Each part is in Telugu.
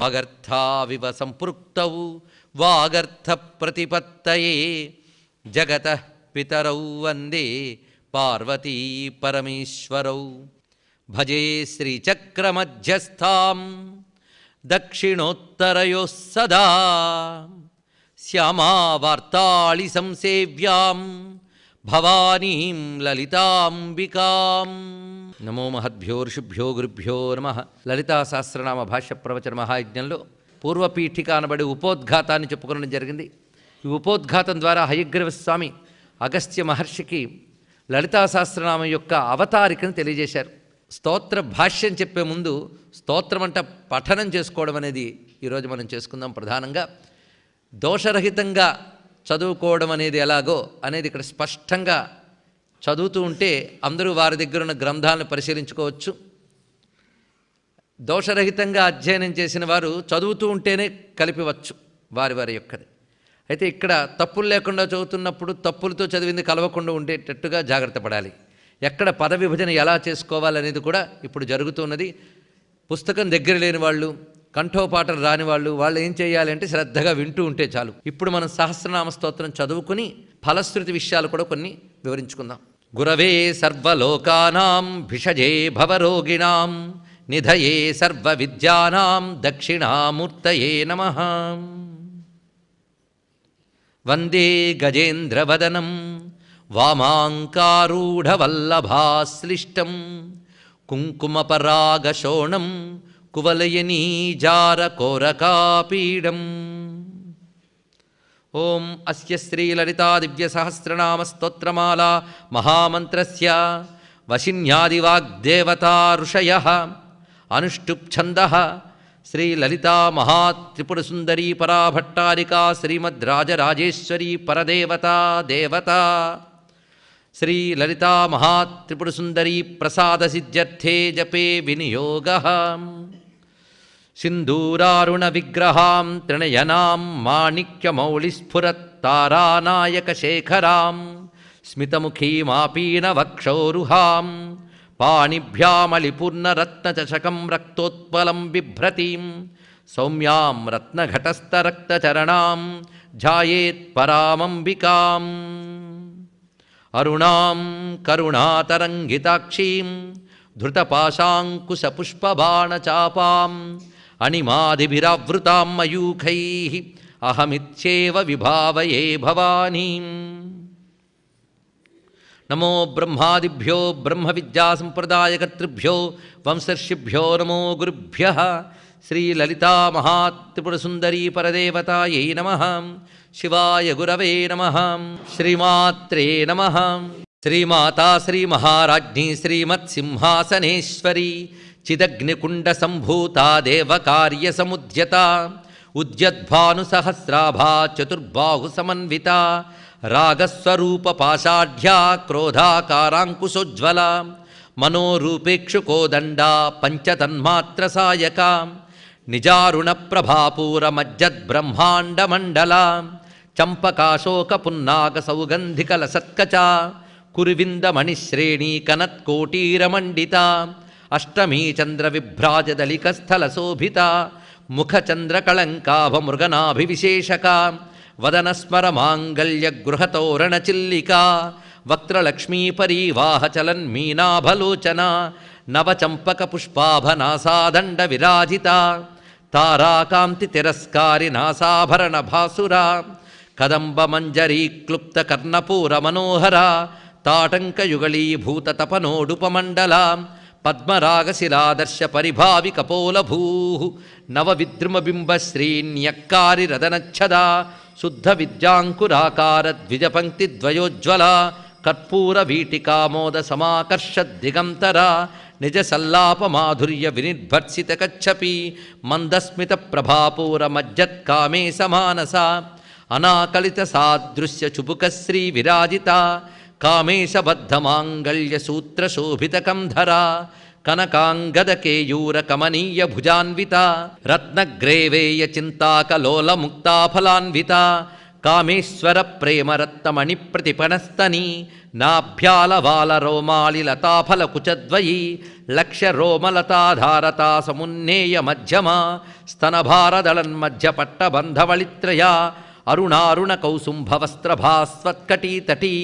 అగర్థావివ సంపృక్తౌ వాగర్థ ప్రతిపత్తయే జగతః పితరౌ వందే పార్వతీ పరమేశ్వరౌ. భజే శ్రీచక్రమధ్యస్థాం దక్షిణోత్తరయోః సదా శ్యామావార్తాళి సంసేవ్యాం భవానీం లలితాంబికాం. నమో మహద్భ్యో ఋషిభ్యో గురుభ్యో నమః. లలితా సహస్రనామ భాష్య ప్రవచన మహాయజ్ఞంలో పూర్వపీఠిక అనబడి ఉపోద్ఘాతాన్ని చెప్పుకోవడం జరిగింది. ఈ ఉపోద్ఘాతం ద్వారా హయగ్రీవ స్వామి అగస్త్య మహర్షికి లలితా సహస్రనామం యొక్క అవతారికను తెలియజేశారు. స్తోత్ర భాష్యం చెప్పే ముందు స్తోత్రం అంట పఠనం చేసుకోవడం అనేది ఈరోజు మనం చేసుకుందాం. ప్రధానంగా దోషరహితంగా చదువుకోవడం అనేది ఎలాగో అనేది ఇక్కడ స్పష్టంగా చదువుతూ ఉంటే అందరూ వారి దగ్గర ఉన్న గ్రంథాలను పరిశీలించుకోవచ్చు. దోషరహితంగా అధ్యయనం చేసిన వారు చదువుతూ ఉంటేనే కలిపివచ్చు వారి వారి యొక్కది. అయితే ఇక్కడ తప్పులు లేకుండా చదువుతున్నప్పుడు తప్పులతో చదివింది కలవకుండా ఉండేటట్టుగా జాగ్రత్త పడాలి. ఎక్కడ పద విభజన ఎలా చేసుకోవాలనేది కూడా ఇప్పుడు జరుగుతున్నది. పుస్తకం దగ్గర లేని వాళ్ళు, కంఠోపాటలు రాని వాళ్ళు ఏం చేయాలి అంటే శ్రద్ధగా వింటూ ఉంటే చాలు. ఇప్పుడు మనం సహస్రనామ స్తోత్రం చదువుకుని ఫలశ్రుతి విషయాలు కూడా కొన్ని వివరించుకుందాం. గురవే సర్వలోకానాం భిషజే భవరోగిణాం నిధయే సర్వ విద్యానాం దక్షిణామూర్తయే నమః. వందే గజేంద్రవదనం వామాంకారూఢవల్లభాశ్లిష్టం కుంకుమపరాగశోణం కువలయనీజారకోరకాపీడం. ఓం అస్య శ్రీలలితా దివ్యసహస్రనామ స్తోత్రమాలా మహామంత్రస్య వశిన్యాదివాగ్దేవతా ఋషయః అనుష్టుప్ఛందః శ్రీలలితా మహాత్రిపురసుందరీ పరాభట్టారికా శ్రీమద్రాజరాజేశ్వరీ పరదేవతా దేవతా. శ్రీలలితా మహాత్రిపురసుందరీ ప్రసాదసిద్ధ్యర్థే జపే వినియోగః. సింధూరారుణ విగ్రహాం త్రినయనాం మాణిక్యమౌళిస్ఫురత్తారానాయకశేఖరాం స్మితముఖీమాపీనవక్షోరుహాం పాణిభ్యామలిపూర్ణరత్నచషకం రక్తోత్పలం బిభ్రతీం సౌమ్యాం రత్నఘటస్థరక్తచరణాం ధ్యాయేత్పరామంబికాం. అరుణాం కరుణాతరంగితాక్షీం ధృతపాశాంకుశపుష్పబాణచాపాం అణిమాదిభిరావృతాం మయూఖైః అహమిత్యేవ విభావయే భవానీం. నమో బ్రహ్మాదిభ్యో బ్రహ్మ విద్యా సంప్రదాయకర్తృభ్యో వంశర్షిభ్యో నమో గురుభ్యః. శ్రీలలితా మహాత్రిపురసుందరీ పరదేవతాయై నమః. శివాయ గురవే నమః. శ్రీమాత్రే నమః. శ్రీమాతా శ్రీమహారాజ్ఞీ శ్రీమత్సింహాసనేశ్వరీ చిదగ్నికుండ సంభూతా దేవకార్యసముద్యత ఉద్యద్భానుసహస్రాభా చతుర్బాహు సమన్విత రాగస్వరూప పాషాఢ్యా క్రోధాకారాంకుశోజ్వల మనోరూపేక్షుకోదండా పంచతన్మాత్ర సాయక నిజారుణ ప్రభాపూరమజ్జద్బ్రహ్మాండమండల చంపకాశోక పున్నాగ సౌగంధికల సత్కచ కురువిందమణిశ్రేణీ కనత్కోటీరమండిత అష్టమీ చంద్ర విభ్రాజదలికస్థల శోభిత ముఖచంద్రకళంకాభమృగనాభివిశేషక వదనస్మర మాంగళ్య గృహతోరణ చిల్లికా వక్త్రలక్ష్మీ పరీవాహ చలన్మీనాభలోచన నవచంపక పుష్పాభనాసాదండ విరాజిత తారాకాంతి తిరస్కారి నాసాభరణ భాసురా కదంబ మంజరీ క్లుప్త కర్ణపూర మనోహర తాటంకయుగళీభూత తపనోడుపమండల పద్మరాగశిలాదర్శ పరిభావి కపోలభూ నవవిద్రుమబింబశ్రీన్యక్కారి రదనచ్చదా శుద్ధ విద్యాంకురాకార ద్విజపంక్తిద్వయోజ్వల కర్పూర వీటికామోద సమాకర్ష దిగంతర నిజ సల్లాప మాధుర్య వినిర్భర్సిత కచ్చపి మందస్మిత ప్రభాపూర మజ్జత్కామే సమానస అనాకలిత సాదృశ్య చుబుకశ్రీ విరాజిత కామేశబద్ధమాంగళ్య సూత్రశోభిత కంధర కనకాంగద కేయూర కమనీయ భుజాన్విత రత్నగ్రేవేయ చింతాకలోల ముక్తాఫలాన్విత కామేశ్వర ప్రేమరత్నమణి ప్రతిపణస్తని నాభ్యాలవాల రోమాళి లతాఫల కుచద్వయీ లక్ష్య రోమలతాధారతా సమున్నేయ మధ్యమా స్తనభారదళన్మధ్య పట్టబంధవళిత్రయా అరుణారుణ కౌసుంభవస్త్రభాస్వత్కటీతటీ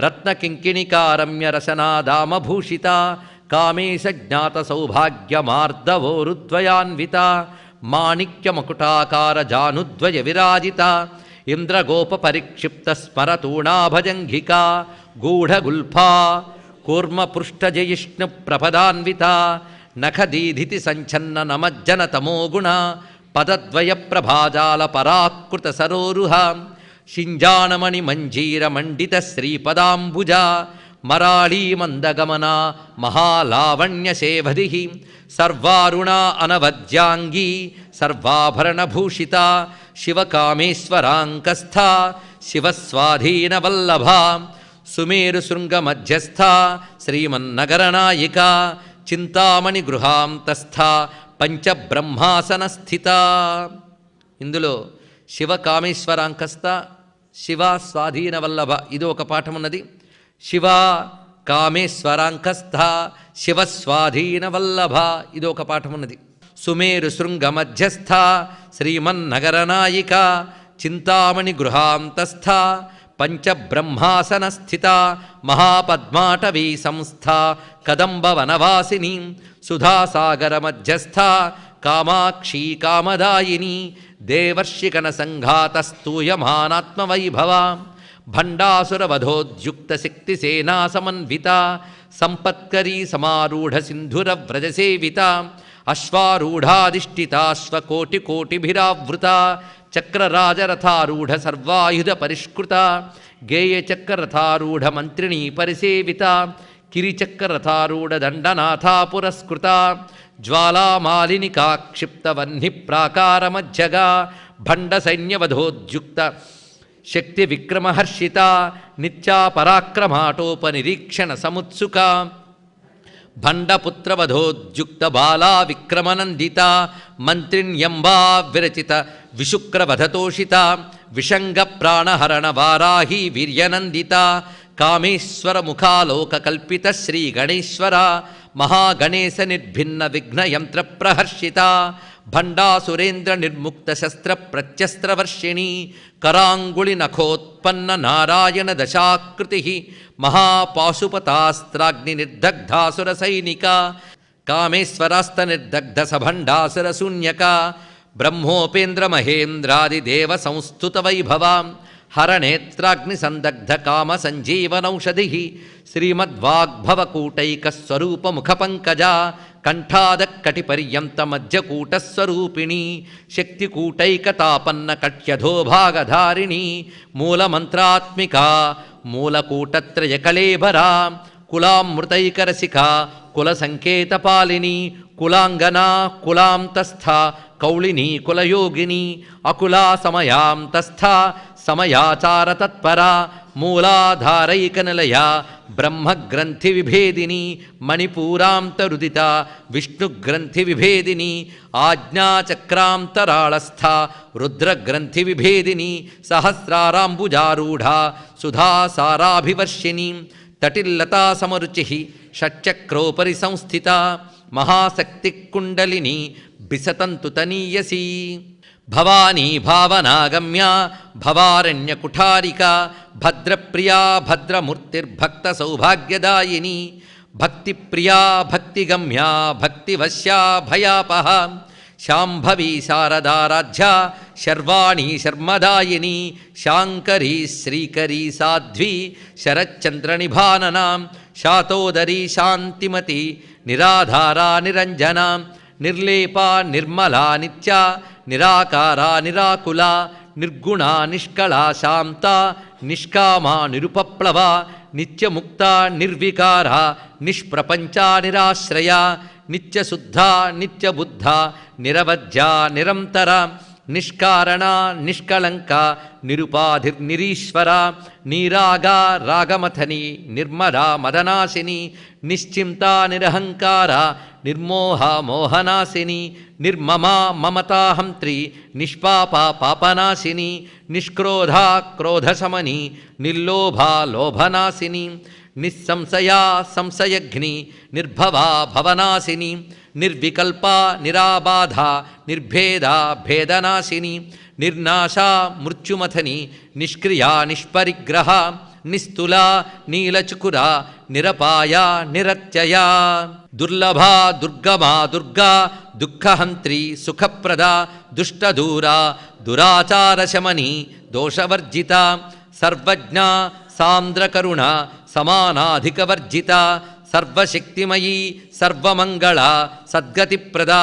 రత్నకింకిణికారమ్య రసనాదామభూషిత కామేశ జ్ఞాత సౌభాగ్యమార్దవోరుద్వయాన్విత మాణిక్యమకుటాకార జానుద్వయ విరాజిత ఇంద్రగోప పరిక్షిప్త స్మరతూణాభజంఘికా గూఢగుల్ఫా కూర్మపృష్టజయిష్ణు ప్రపదాన్విత నఖదీధితి సంఛన్న నమజ్జన తమోగుణ పదద్వయ ప్రభాజాల పరాకృత సరోరుహ శింజాణమణి మంజీర మండిత శ్రీపదాంబుజ మరాళీ మందగమన మహాలావణ్య శేభది సర్వారుణా అనవద్యాంగీ సర్వాభరణభూషిత శివకామేశ్వరాంకస్థ శివస్వాధీనవల్లభ సుమేరు శృంగమధ్యస్థ శ్రీమన్నగరనాయిక చింతామణి గృహాంతస్థ పంచబ్రహ్మాసన స్థిత. ఇందులో శివకామేశ్వరాంకస్థ శివ స్వాధీనవల్లభ ఇది ఒక పాఠం ఉన్నది. శివ కామేశ్వరాంకస్థ శివస్వాధీనవల్లభ ఇది ఒక పాఠం ఉన్నది. సుమేరు శృంగమధ్యస్థ శ్రీమన్నగరనాయిక చింతామణి గృహాంతస్థ పంచబ్రహ్మాసన స్థిత మహాపద్మాటవీ సంస్థ కదంబవనవాసిని సుధాసాగర మధ్యస్థ కామాక్షీ కామదాయిని దేవర్షికన సంఘాత స్తూయమానాత్మవైభవ భండాసురవధోద్యుక్త శక్తిసేనా సమన్విత సంపత్కరీ సమారూఢ సింధుర వ్రజసేవిత అశ్వారూఢాధిష్ఠితాశ్వకోటికోటిభిరావృత చక్రరాజరథారూఢ సర్వాయుధ పరిష్కృత గేయచక్రరథారూఢ మంత్రిణీ పరిసేవిత కిరిచక్రరథారూఢ దండనాథా పురస్కృత జ్వాలామాలినికాక్షిప్త వహ్ని ప్రాకారమజ్జగా భండ సైన్యవధోద్యుక్త శక్తి విక్రమహర్షిత నిత్యా పరాక్రమాటోపనిరీక్షణ సముత్సుక భండపుత్రవధోద్యుక్త బాలా విక్రమనందిత మంత్రిణ్యంబా విరచిత విశుక్రవధతోషిత విషంగ ప్రాణహరణ వారాహి వీర్యనందిత కామేశ్వర ముఖాలోక కల్పిత శ్రీ గణేశ్వర మహాగణేశ నిర్భిన్న విఘ్నయంత్ర ప్రహర్షిత భండాసురేంద్ర నిర్ముక్త శస్త్ర ప్రత్యస్త్రవర్షిణి కరాంగుళి నఖోత్పన్న నారాయణ దశాకృతి మహాపాశుపతాస్త్రాగ్ని నిర్దగ్ధాసుర సైనిక కామేశ్వరాస్త నిర్దగ్ధ సభండాసుర శూన్యక బ్రహ్మోపేంద్ర మహేంద్రాదిదేవ సంస్థుత వైభవ హరనేత్రాగ్ని సందగ్ధ కామ సంజీవనౌషధి శ్రీమద్వాగ్భవకూటైక స్వరూప ముఖపంకజ కంఠాదక్కటిపర్యంత మధ్యకూటస్వరూపిణి శక్తికూటైకతాపన్న కట్యధోభాగధారిణి మూలమంత్రాత్మిక మూలకూటత్రయకళేబరా కులామృతైకరసిక కులసంకేతపాలిని కులాంగనా కులాంతస్థ కౌళిని కులయోగిని అకులా సమయాంతస్థ సమయాచారతత్పరా మూలాధారైకనిలయ బ్రహ్మగ్రంథి విభేదిని మణిపూరాంతరుదిత విష్ణుగ్రంథి విభేదిని ఆజ్ఞాచక్రాంతరాళస్థ రుద్రగ్రంథి విభేదిని సహస్రారాంబుజారూఢ సుధాసారాభివర్షిణి తటిల్లతా సమరుచి షట్చక్రోపరి సంస్థిత మహాశక్తికుండలిని బిసతంతు తనీయసి భవానీ భావనాగమ్య భవారణ్యకుఠారిక భద్రప్రియా భద్రమూర్తిర్భక్త సౌభాగ్యదాయిని భక్తిప్రియా భక్తిగమ్యా భక్తివశ్యా భయాపహ శాంభవీ శారదారాధ్య శర్వాణి శర్మదాయిని శాంకరీ శ్రీకరీ సాధ్వీ శరచ్చంద్రనిభాననా శాతోదరీ శాంతిమతి నిరాధారా నిరంజనా నిర్లేపా నిర్మలా నిత్య నిరాకారా నిరాకులా నిర్గుణా నిష్కళా శాంత నిష్కామా నిరుపప్లవ నిత్యముక్త నిర్వికార నిష్ప్రపంచా నిరాశ్రయ నిత్యశుద్ధ నిత్యబుద్ధ నిరవధ్య నిరంతర నిష్కారణ నిష్కళంక నిరుపాధిర్నిరీశ్వర నీరాగా రాగమథని నిర్మదా మదనాశిని నిశ్చింత నిరహంకార నిర్మోహ మోహనాశిని నిర్మమా మమతాహంత్రి నిష్పాపా పాపనాశిని నిష్క్రోధా క్రోధశమని నిర్లోభా లోభనాశిని నిస్సంశయా సంశయఘ్ని నిర్భవా భవనాశిని నిర్వికల్పా నిరాబాధ నిర్భేదా భేదనాశిని నిర్నాశా మృత్యుమథని నిష్క్రియా నిష్పరిగ్రహ నిస్తులా నీలచుకురా నిరపాయ నిరత్యయా దుర్లభా దుర్గమా దుర్గా దుఃఖహంత్రి సుఖప్రద దుష్టదూరా దురాచారశమని దోషవర్జిత సర్వజ్ఞ సాంద్రకరుణ సమానాధికవర్జిత సర్వశక్తిమయీ సర్వమంగళ సద్గతిప్రద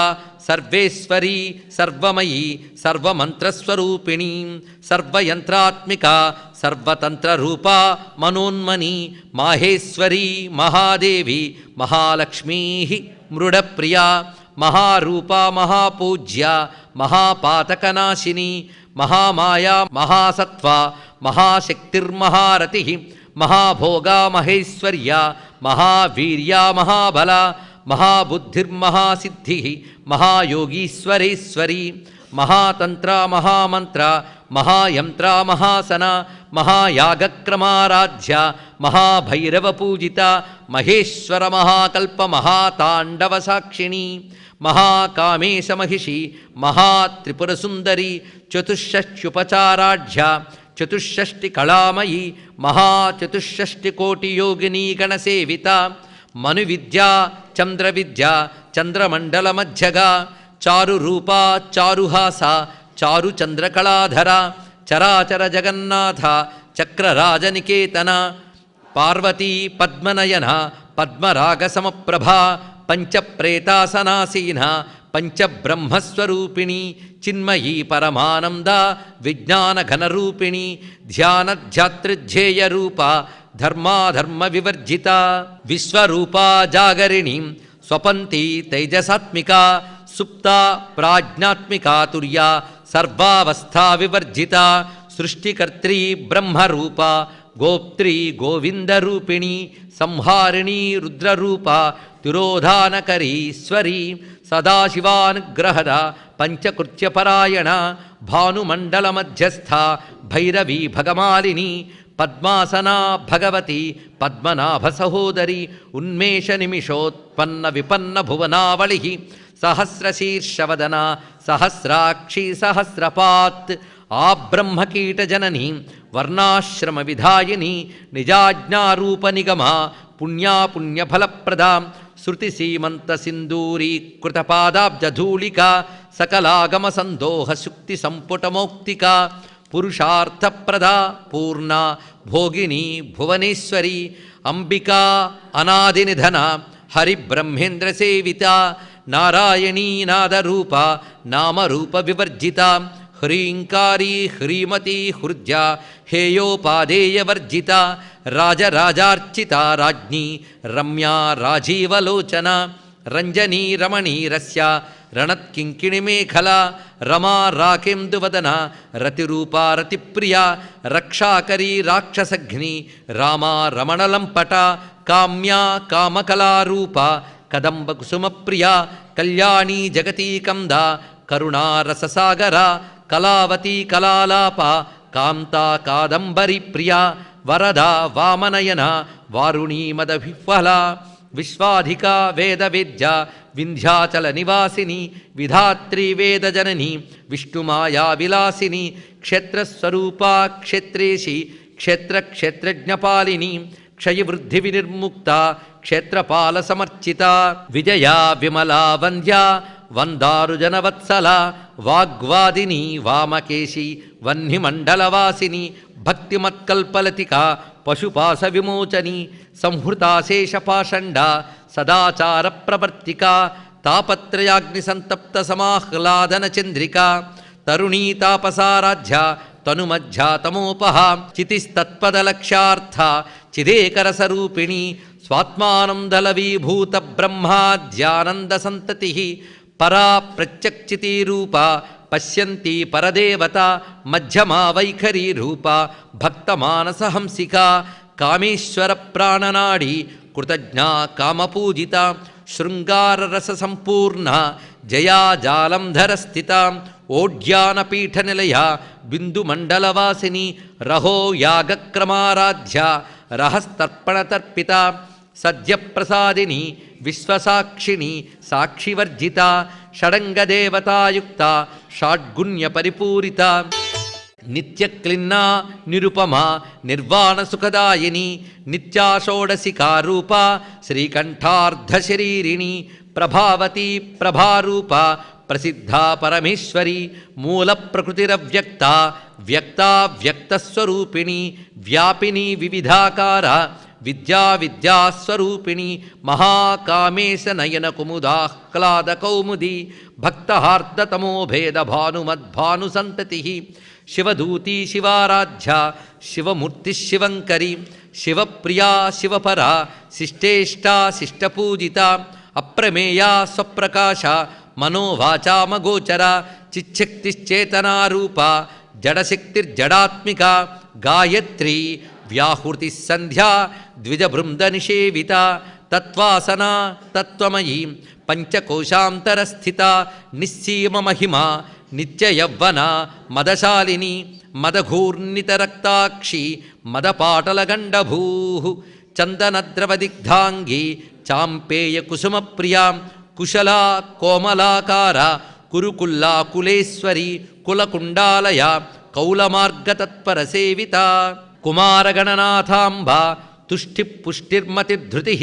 సర్వేశ్వరీ సర్వమయీ సర్వమంత్రస్వరూపిణీ సర్వయంత్రాత్మిక సర్వతంత్రరూపా మనోన్మని మాహేశ్వరీ మహాదేవి మహాలక్ష్మీ మృడప్రియా మహారూపా మహాపూజ్య మహాపాతకనాశిని మహామాయా మహాసత్వ మహాశక్తిర్మహారతి మహాభోగా మహేశ్వర్య మహావీర్యా మహాబల మహాబుద్ధిర్మహాసిద్ధి మహాయోగీశ్వరేశ్వరి మహాతంత్ర మహామంత్ర మహాయంత్ర మహాసన మహాయాగక్రమారాధ్య మహాభైరవపూజిత మహేశ్వర మహాకల్ప మహాతాండవ సాక్షిణి మహాకామేశమహిషి మహాత్రిపురసుందరి చతుషష్ట్యుపచారాఢ్య చతుషష్టి కళామయీ మహాచతుషష్టికోటియోగినీ గణసేవిత మనువిద్యా చంద్రవిద్య చంద్రమండలమధ్యగా చారురూపా చారుహాస చారుచంద్రకళాధర చరాచర జగన్నాథ చక్రరాజనికేతన పార్వతీ పద్మనయన పద్మరాగసమప్రభా పంచప్రేతాసనాసీన పంచబ్రహ్మస్వరూపిణి చిన్మయీ పరమానంద విజ్ఞానఘనరూపిణి ధ్యానధ్యాతృధ్యేయరూప ధర్మాధర్మ వివర్జిత విశ్వరూపా జాగరిణి స్వపంతి తైజసాత్మిక సుప్త ప్రాజ్ఞాత్మికా తుర్య సర్వావస్థా వివర్జిత సృష్టికర్త్రీ బ్రహ్మరూప గోప్త్రీ గోవిందరూపిణి సంహారిణీ రుద్రరూప తిరోధానకరీశ్వరీ సదాశివానుగ్రహద పంచకృత్యపరాయణ భానుమండలమధ్యస్థ భైరవీ భగమాలిని పద్మాసనా భగవతి పద్మనాభ సహోదరి ఉన్మేష నిమిషోత్పన్న విపన్న భువనావళి సహస్రశీర్షవదన సహస్రాక్షి సహస్రపాత్ ఆబ్రహ్మకీటజనని వర్ణాశ్రమ విధాయిని నిజాజ్ఞారూప నిగమ పుణ్యాపుణ్యఫలప్రద శృతిసీమంత సింధూరీకృతపాదాబ్జధూళిక సకలాగమ సందోహ శుక్తి సంపుటమౌక్తిక పురుషార్థప్రద పూర్ణ భోగిని భువనేశ్వరి అంబికా అనాదినిధన హరిబ్రహ్మేంద్ర సేవిత నారాయణీ నాదరూప నామరూప వివర్జిత హ్రీంకారీ హ్రీమతి హృద్య హేయోపాదేయవర్జిత రాజరాజార్చిత రాజ్ఞీ రమ్యా రాజీవలోచన రంజనీ రమణీరస్య రణత్కింకిణిమేఖల రమా రాకేందువదన రతిరూపా రతిప్రియ రక్షాకరీ రాక్షసఘ్ని రామా రమణలంపట కామ్యా కామకళారూప కదంబకుసుమప్రియ కళ్యాణీ జగతీకంద కరుణారససాగర కళావతీ కళాలాప కాంతా కాదంబరి ప్రియ వరద వామనయన వారుణీ మదవిహ్వల విశ్వాధికా వేదవేద్య వింధ్యాచల నివాసిని విధాత్రీ వేదజనని విష్ణుమాయా విలాసిని క్షేత్రస్వరూపా క్షేత్రేషి క్షేత్రజ్ఞపాలిని క్షయవృద్ధి వినిర్ముక్త క్షేత్రపాల సమర్చిత విజయా విమలా వంద్యా వందారుజనవత్సల వాగ్వాదిని వామకేశి వహ్నిమండలవాసిని భక్తిమత్కల్పలతిక పశుపాశ విమోచని సంహృతాశేషపాషండ సదాచార ప్రవర్తిక తాపత్రయాగ్ని సంతప్త సమాహ్లాదన చంద్రిక తరుణీ తాపసారాధ్య తనుమధ్యాతమోపహ చితిస్తత్పదలక్ష్యార్థ చిదేకరసరూపిణి స్వాత్మానందలవీభూత బ్రహ్మాద్యానంద సంతతి పరా ప్రత్యక్షితీరూప పశ్యంతి పరదేవత మధ్యమా వైఖరీ రూప భక్తమానసహంసిక కామేశ్వర ప్రాణనాడి కృతజ్ఞా కామపూజిత శృంగారరస సంపూర్ణ జయాజాలంధర స్థిత ఓడ్యానపీఠనిలయ బిందుమండలవాసిని రహో యాగక్రమారాధ్య రహస్తర్పణతర్పిత సద్యప్రసాదిని విశ్వసాక్షిణి సాక్షివర్జిత షడంగదేవతాయుక్త షాడ్గుణ్య పరిపూరిత నిత్యక్లిన్నా నిరుపమా నిర్వాణ సుఖదాయిని నిత్యాషోడశికారూప శ్రీకంఠార్ధశరీరిణి ప్రభావతి ప్రభారూప ప్రసిద్ధా పరమేశ్వరి మూల ప్రకృతిరవ్యక్త వ్యక్తా వ్యక్తస్వరూపిణి వ్యాపిని వివిధాకార విద్యా విద్యాస్వరూపిణి మహాకామేశ నయన కుముదాహ్లాద కౌముది భక్తహార్దతమో భేద భానుమద్భాను సంతతి శివదూతి శివారాధ్య శివమూర్తి శివంకరి శివప్రియా శివపరా శిష్టేష్టా శిష్టపూజిత అప్రమేయా స్వప్రకాశ మనోవాచామగోచర చిచ్చక్తిశ్చేతనారూప జడశక్తిర్జడాత్మిక గాయత్రి వ్యాహృతి సంధ్యా ద్విజబృంద నిషేవిత తత్వాసన తత్వమయీ పంచకోశాంతరస్థిత నిస్సీమ మహిమ నిత్యయవ్వన మదశాలిని మదఘూర్ణితరక్తాక్షి మదపాటలగండభూ చందనద్రవదిగ్ధాంగి చాంపేయ కుసుమప్రియా కుశలా కోమలాకార కురుకుల్లా కులేశ్వరి కులకుండాలయ కౌలమార్గతత్పర సేవిత కుమారగణనాథాంబ తుష్టి పుష్టిర్మతిధృతి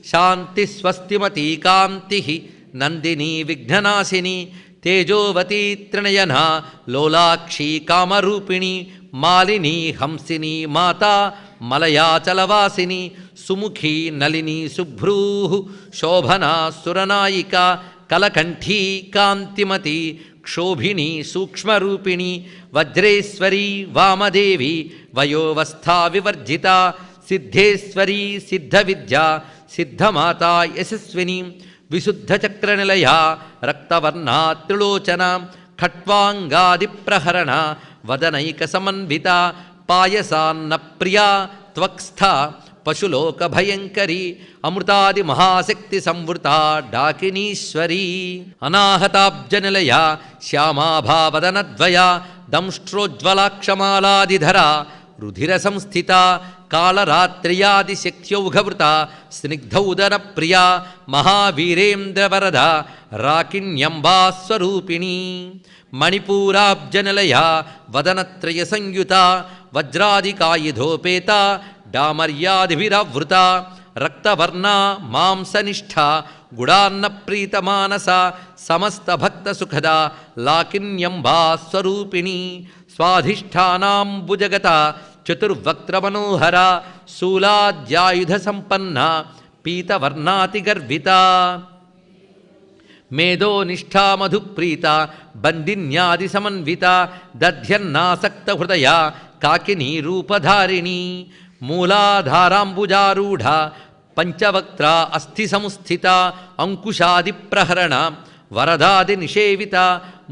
శాంతి స్వస్తిమతీ కాంతి నందిని విఘ్ననాశిని తేజోవతీ త్రినయన లోలాక్షి కామరూపిణి మాలిని హంసిని మాతా మలయాచలవాసిని సుముఖీ నలిని శుభ్రూ శోభనా సురనాయిక కలకంఠీ కాంతిమతి క్షోభిణి సూక్ష్మరూపిణి వజ్రేశ్వరీ వామదేవి వయోవస్థా వివర్జిత సిద్ధేశ్వరీ సిద్ధవిద్యా సిద్ధమాతా యశస్విని విశుద్ధచక్రనిలయ రక్తవర్ణా త్రిలోచన ఖట్వాంగాదిప్రహరణ వదనైక సమన్విత పాయసాన్న ప్రియా త్వక్స్థ పశులోక భయంకరి అమృతాది మహాశక్తి సంవృత డాకినీశ్వరీ అనాహతాబ్జనిలయ శ్యామాభావదనద్వయ దంష్ట్రోజ్వలాక్షమాలాదిధర రుధిర సంస్థిత కాళరాత్ర్యాది శక్త్యౌఘవృత స్నిగ్ధౌదర ప్రియా మహావీరేంద్రవరద రాకిణ్యంబాస్వరూపిణి మణిపూరాబ్జనిలయ వదనత్రయ సంయుత వజ్రాదికాయుధోపేత డామర్యాదిభిరావృత రక్తవర్ణ మాంసనిష్ఠ గుడాన్నప్రీతమానస సమస్త భక్త సుఖద లాకిన్యంబాస్వరూపిణి స్వాధిష్టానాంబుజగత చతుర్వక్త్రమనోహర శూలాద్యాయుధ సంపన్న పీతవర్ణాతిగర్విత మేధో నిష్ఠా మధుప్రీత బందిన్యాది సమన్విత దధ్యన్నాసక్త హృదయ కాకినీ రూపధారిణి మూలాధారాంబుజారూఢ పంచవక్త్ర అస్థి సంస్థిత అంకుశాది ప్రహరణ వరదాది నిషేవిత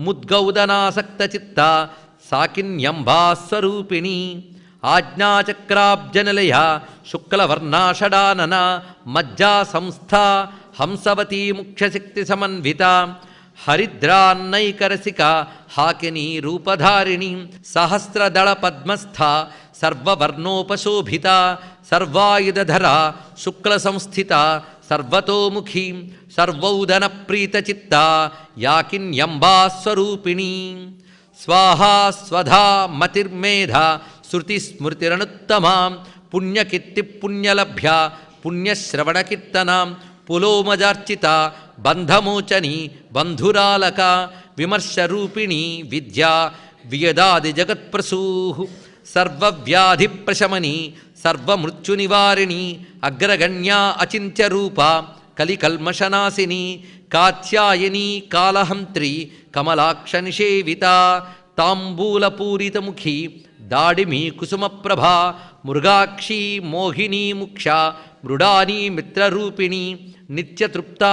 ముద్గౌదనాసక్త చిత్త సాకిన్యంబాస్వరూపిణి ఆజ్ఞాచక్రాబ్జనిలయ శుక్లవర్ణాషడానన మజ్జా సంస్థా హంసవతీ ముఖ్యశక్తి సమన్విత హరిద్రాన్నైకరసిక హాకినీ రూపధారిణి సహస్రదళ పద్మస్థ సర్వవర్ణోపశోభిత సర్వాయుధధర శుక్ల సంస్థిత సర్వతోముఖీ సర్వౌదన ప్రీతచిత్త యాకిన్యంబాస్వరూపిణి స్వాహా స్వధా మతిర్మేధ శృతిస్మృతిరనుత్తమాం పుణ్యకీర్తి పుణ్యలభ్య పుణ్యశ్రవణకీర్తన పులోమజార్చిత బంధమోచని బంధురాలక విమర్శరూపిణి విద్యా వియదాది జగత్ప్రసూ సర్వవ్యాధిప్రశమని సర్వమృత్యునివారిణి అగ్రగణ్యా అచింత్యరూప కలికల్మషనాశిని కాత్యాయని కాళహంత్రి కమలాక్షనిషేవిత తాంబూలపూరితముఖి దాడిమి కుసుమప్రభా మృగాక్షి మోహినీ ముక్ష మృడానీ మిత్రరూపిణి నిత్యతృప్త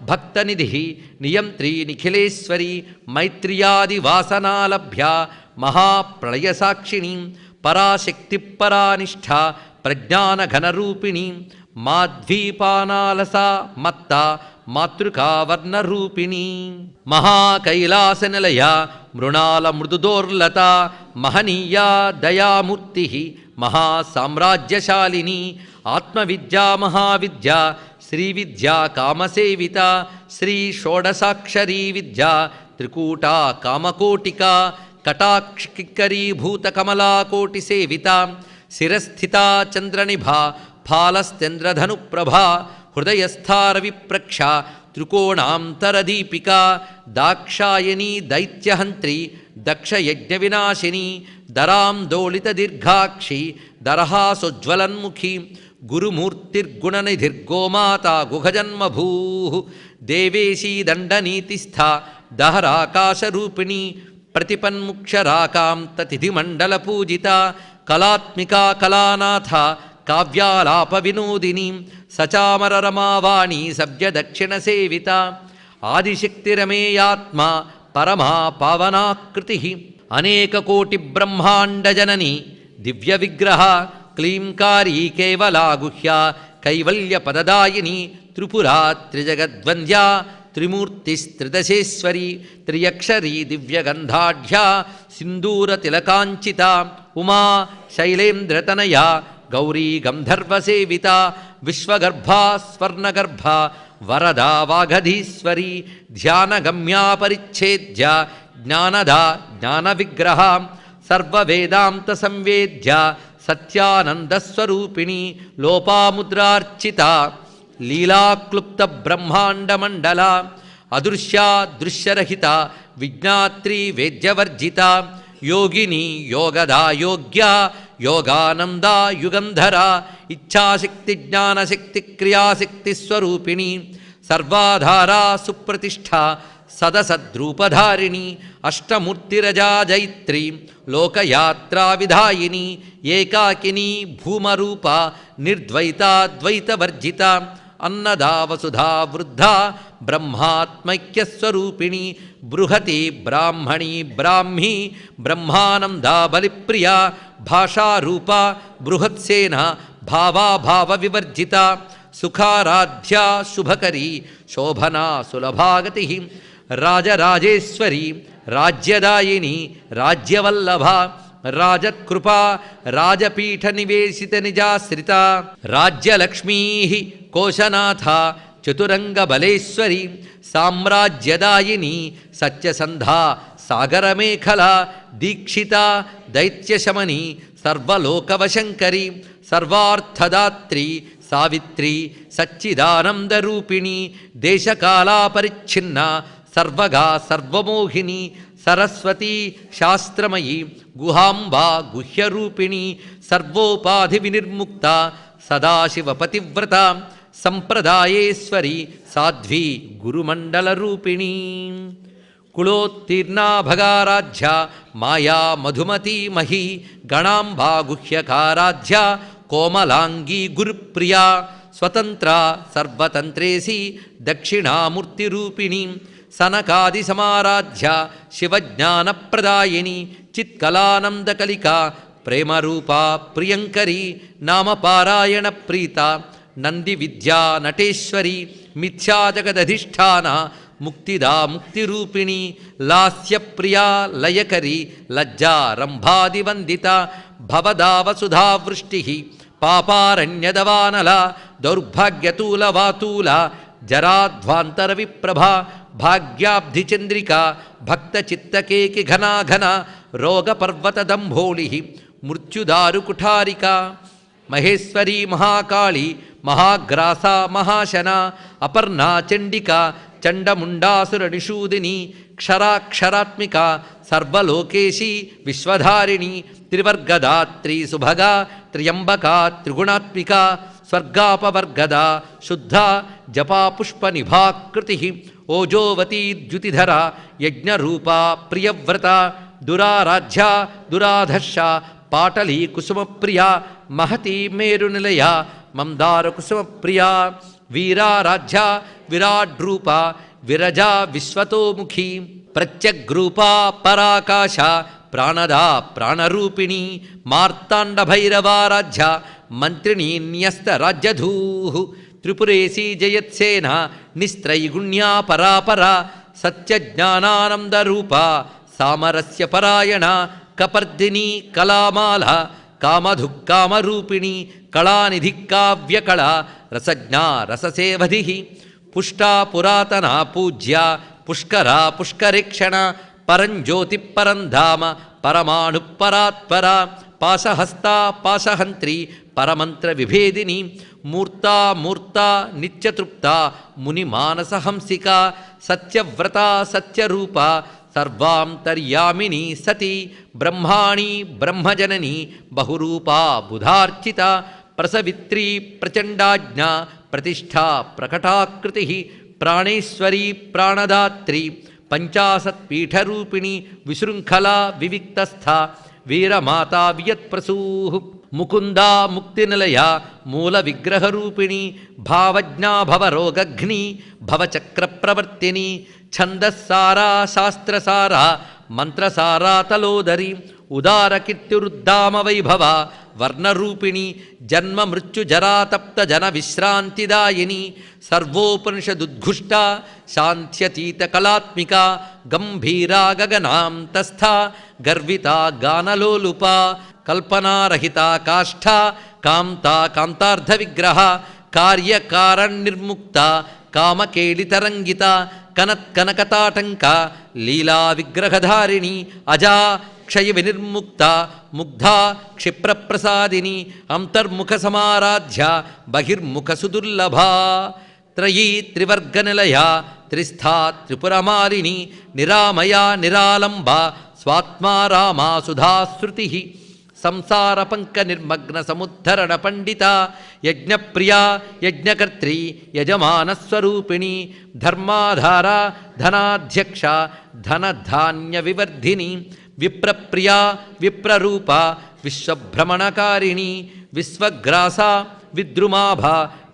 భక్తనిధి నియంత్రి నిఖిలేశ్వరి మైత్ర్యాది వాసనాలభ్య మహాప్రళయసాక్షిణి పరాశక్తి పరానిష్ఠ ప్రజ్ఞానఘనరూపిణి మాధ్వీపానాలసా మత్త మాతృకావర్ణరూపిణి మహాకైలాసనిలయ మృణాల మృదుదోర్లత మహనీయా దయామూర్తి మహాసామ్రాజ్యశాలిని ఆత్మవిద్యా మహావిద్య శ్రీవిద్యా కామసేవిత శ్రీ షోడశాక్షరీ విద్య త్రికూటా కామకోటిక కటాక్షికరీభూత కమలాకోటి సేవిత శిరస్థితా చంద్రనిభా ఫాలశ్చంద్రధనుప్రభా హృదయస్థార విప్రక్ష త్రికోణాంతరదీపిక దాక్షాయణీ దైత్యహంత్రి దక్షయజ్ఞవినాశిని దరాందోళిత దీర్ఘాక్షి దరహాసోజ్వలన్ముఖి గురుమూర్తిర్గుణనిధిర్గోమాతా గుహజన్మభూ దేవేశీ దండనీతిస్థ దహరాకాశరూపిణి ప్రతిపన్ముక్షరాకాంతతిథిమండలపూజిత కళాత్మికా కళానాథ కావ్యాలాప వినోదిని సచామరరమావాణి సవ్యదక్షిణ సేవిత ఆదిశక్తిరమేయాత్మ పరమా పావనాకృతి అనేకకోటి బ్రహ్మాండజనని దివ్య విగ్రహ క్లీంకారీ కేవలా గుహ్య కైవల్యపదదాయిని త్రిపురా త్రిజగద్వంద్యా త్రిమూర్తిస్త్రిదశేశ్వరి త్రియక్షరీ దివ్యగంధాఢ్యా సింధూరతిలకాంచిత ఉమా శైలేంద్రతనయ గౌరీ గంధర్వసేవిత విశ్వగర్భా స్వర్ణగర్భ వరదా వాగధీశ్వరి ధ్యానగమ్యా పరిచ్ఛేద్య జ్ఞానదా జ్ఞానవిగ్రహ సర్వవేదాంత సంవేద్య సత్యానందస్వరూపిణి లోపాముద్రార్చిత లీలాక్లుప్త బ్రహ్మాండమండల అదృశ్యా దృశ్యరహిత విజ్ఞాత్రి వేద్యవర్జిత యోగిని యోగదా యోగ్య యోగానంద యుగంధర ఇచ్ఛాశక్తి జ్ఞానశక్తి క్రియాశక్తి స్వరూపిణి సర్వాధారా సుప్రతిష్ఠ సదసద్రూపధారిణి అష్టమూర్తిరజా జైత్రి లోకయాత్రా విధాయిని ఏకాకిని భూమరూప నిర్ద్వైతాద్వైతవర్జిత అన్నదా వసుధా వృద్ధ బ్రహ్మాత్మైక్యస్వరూపిణి బృహతి బ్రాహ్మణి బ్రాహ్మీ బ్రహ్మానందా బలిప్రియ భాషారూప బృహత్సేన భావాభావ వివర్జిత సుఖారాధ్యా శుభకరీ శోభనా సులభాగతి రాజరాజేశ్వరి రాజ్యదాయిని రాజ్యవల్లభ రాజత్కృపా రాజపీఠ నివేశిత నిజాశ్రిత రాజ్యలక్ష్మీ కోశనాథ చతురంగబలేశ్వరి సామ్రాజ్యదాయిని సత్యసంధా సాగరమేఖల దీక్షిత దైత్యశమని సర్వలోకవశంకరి సర్వార్థదాత్రి సావిత్రి సచ్చిదానందరూపిణి దేశకాలాపరిచ్ఛిన్న సర్వగా సర్వమోహిని సరస్వతీ శాస్త్రమయీ గుహాంబా గుహ్యరూపిణి సర్వోపాధి వినిర్ముక్త సదాశివపతివ్రత సంప్రదాయేశ్వరి సాధ్వీ గురుమండలరూపిణి కులోత్తీర్ణా భగారాధ్య మాయా మధుమతీ మహీ గణాంబా గుహ్యకారాధ్య కోమలాంగీ గురుప్రియా స్వతంత్ర సర్వతంత్రేసి దక్షిణామూర్తిరూపిణి సనకాది సమారాధ్య శివజ్ఞానప్రదాయిని చిత్కలానందకలిక ప్రేమరూపా ప్రియంకరి నామపారాయణ ప్రీత నంది విద్యా నటేశ్వరి మిథ్యాజగదధిష్టాన ముక్తిదా ముక్తిరూపిణి లాస్యప్రియా లయకరి లజ్జా రంభాదివందిత భవదావసుధావృష్టి పాపారణ్యదవానల దౌర్భాగ్యతూలవాతూల జరాధ్వాంతర విప్రభ భాగ్యాబ్ధిచంద్రిక భక్తచిత్తకేకి ఘనాఘన రోగపర్వతదంభోళి మృత్యుదారుకుఠారిక మహేశ్వరీ మహాకాళి మహాగ్రాసా మహాశన అపర్ణా చండిక చండముండాసురనిషూదిని క్షరాక్షరాత్మిక సర్వలోకేశి విశ్వధారిణి త్రివర్గదాత్రి సుభగా త్ర్యంబకా త్రిగుణాత్మిక స్వర్గాపవర్గద శుద్ధ జపాపుష్పనిభాకృతి ఓజోవతీ ద్యుతిధర యజ్ఞరూపా ప్రియవ్రత దురారాధ్య దురాధర్ష పాటలీ కుసుమప్రియ మహతి మేరునిలయ మందారకుసుమప్రియ వీరారాధ్య విరాడ్రూప విరజా విశ్వతోముఖి ప్రత్యగ్రూపా పరాకాశ ప్రాణదా ప్రాణరూపిణి మార్తాండభైరవారాధ్య మంత్రిణీ న్యస్త రాజ్యధూ త్రిపురేశీ జయత్సేన నిస్త్రైగుణ్యా పరాపర సత్యజ్ఞానానందరూప సామరస్య పరాయణ కపర్దిని కళామాల కామధుక్కామరూపిణి కళానిధి కావ్యకళ రసజ్ఞా రససేవధి పుష్టా పురాతన పూజ్య పుష్కర పుష్కరేక్షణ పరంజ్యోతి పరంధామ పరమాణు పరాత్పర పాశహస్తా పాశహంత్రి పరమంత్ర విభేదిని మూర్తా మూర్త నిత్యతృప్త మునిమానసహంసిక సత్యవ్రత సత్యరూప సర్వాంతర్యామిని సతి బ్రహ్మాణి బ్రహ్మజనని బహురూపా బుధార్చిత ప్రసవిత్రీ ప్రచండాజ్ఞ ప్రతిష్ఠా ప్రకటాకృతి ప్రాణేశ్వరీ ప్రాణదాత్రి పంచాశత్పీఠరూపిణి విశృంఖలా వివిక్తస్థ వీరమాతా వియత్ప్రసూ ముకుందా ముక్తినిలయ మూల విగ్రహరూపిణి భావజ్ఞా భవరోగఘ్ని భవచక్రప్రవర్తిని ఛందస్సారా శాస్త్రసారా మంత్రసారా తలోదరి ఉదారకీర్తిరుద్దామ వైభవ వర్ణరూపిణి జన్మ మృత్యుజరాతప్త జన విశ్రాంతిదాయిని సర్వోపనిషదుద్ఘుష్ట శాంత్యతీత కళాత్మిక గంభీరా గగనాంతస్థ గర్విత గానలోలుప కల్పనారహిత కాష్ఠ కాంతా కాంతార్థ విగ్రహ కార్యకారణ్నిర్ముక్త కామకేళితరంగిత కనత్కనకతాటంక లీలా విగ్రహధారిణి అజా క్షయ వినిర్ముక్త ముగ్ధా క్షిప్రప్రసాదిని అంతర్ముఖ సమారాధ్య బహిర్ముఖ సుదుర్లభా త్రయీ త్రివర్గనిలయ త్రిస్థా త్రిపురమాలిని నిరామయా నిరాలంబ స్వాత్మా రామా సుధాశ్రుతి సంసార పంక నిర్మగ్న సముద్ధరణ పండిత యజ్ఞప్రియా యజ్ఞకర్త్రి యజమానస్వరూపిణి ధర్మాధార ధనాధ్యక్ష ధనధాన్య వివర్ధిని విప్రప్రియా విప్రరూప విశ్వభ్రమణకారిణి విశ్వగ్రాస విద్రుమాభ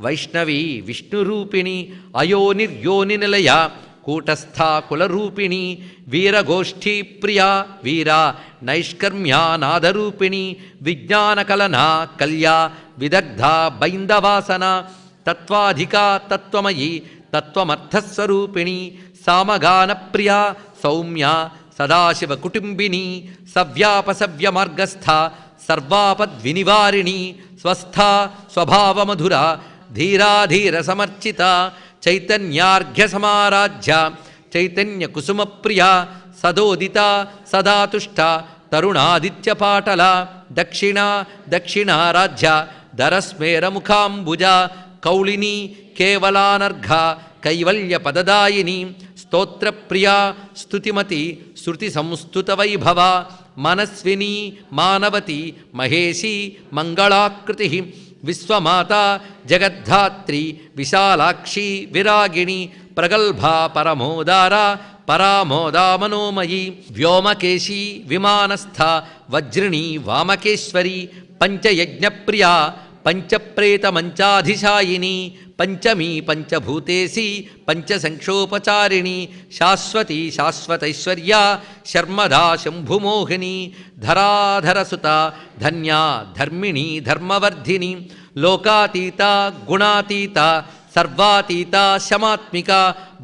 వైష్ణవీ విష్ణురూపిణి అయోనిర్యోనినిలయ కూటస్థా కులరూపిణి వీరగోష్ఠీ ప్రియా వీరా నైష్కర్మ్యానాదరూపిణి విజ్ఞానకలనా కల్యా విదగ్ధ బైందవాసన తత్వాధికా తత్వమయీ తత్వమర్థస్వరూపిణి సామగాన ప్రియా సౌమ్య సదాశివ కుటుంబిని సవ్యాపసవ్య మార్గస్థ సర్వాపద్వినివారిణి స్వస్థ స్వభావమధుర ధీరాధీర సమర్చిత చైతన్యార్ఘ్య సమారాధ్య చైతన్య కుసుమ ప్రియ సదోదిత సదాతుష్ట తరుణాదిత్యపాటల దక్షిణ దక్షిణారాధ్య దరస్మేర ముఖాంబుజ కౌళిని కేవలానర్ఘ కైవల్య పదదాయిని స్తోత్రప్రియా స్తుతిమతి శృతి సంస్తుత వైభవ మనస్విని మానవతి మహేషి మంగళాకృతి విశ్వమాత జగద్ధాత్రి విశాలాక్షి విరాగిణి ప్రగల్భా పరమోదార పరామోదా మనోమయీ వ్యోమకేశీ విమానస్థ వజ్రిణి వామకేశ్వరి పంచయజ్ఞప్రియా పంచప్రేతమంచాధిశాయిని పంచమీ పంచభూతేసి పంచసంక్షోపచారిణి శాశ్వతి శాశ్వతైశ్వర్య శర్మదా శంభుమోహిని ధరాధరసుత ధన్యా ధర్మిణి ధర్మవర్ధిని లోకాతీత గుణాతీత సర్వాతీత శమాత్మిక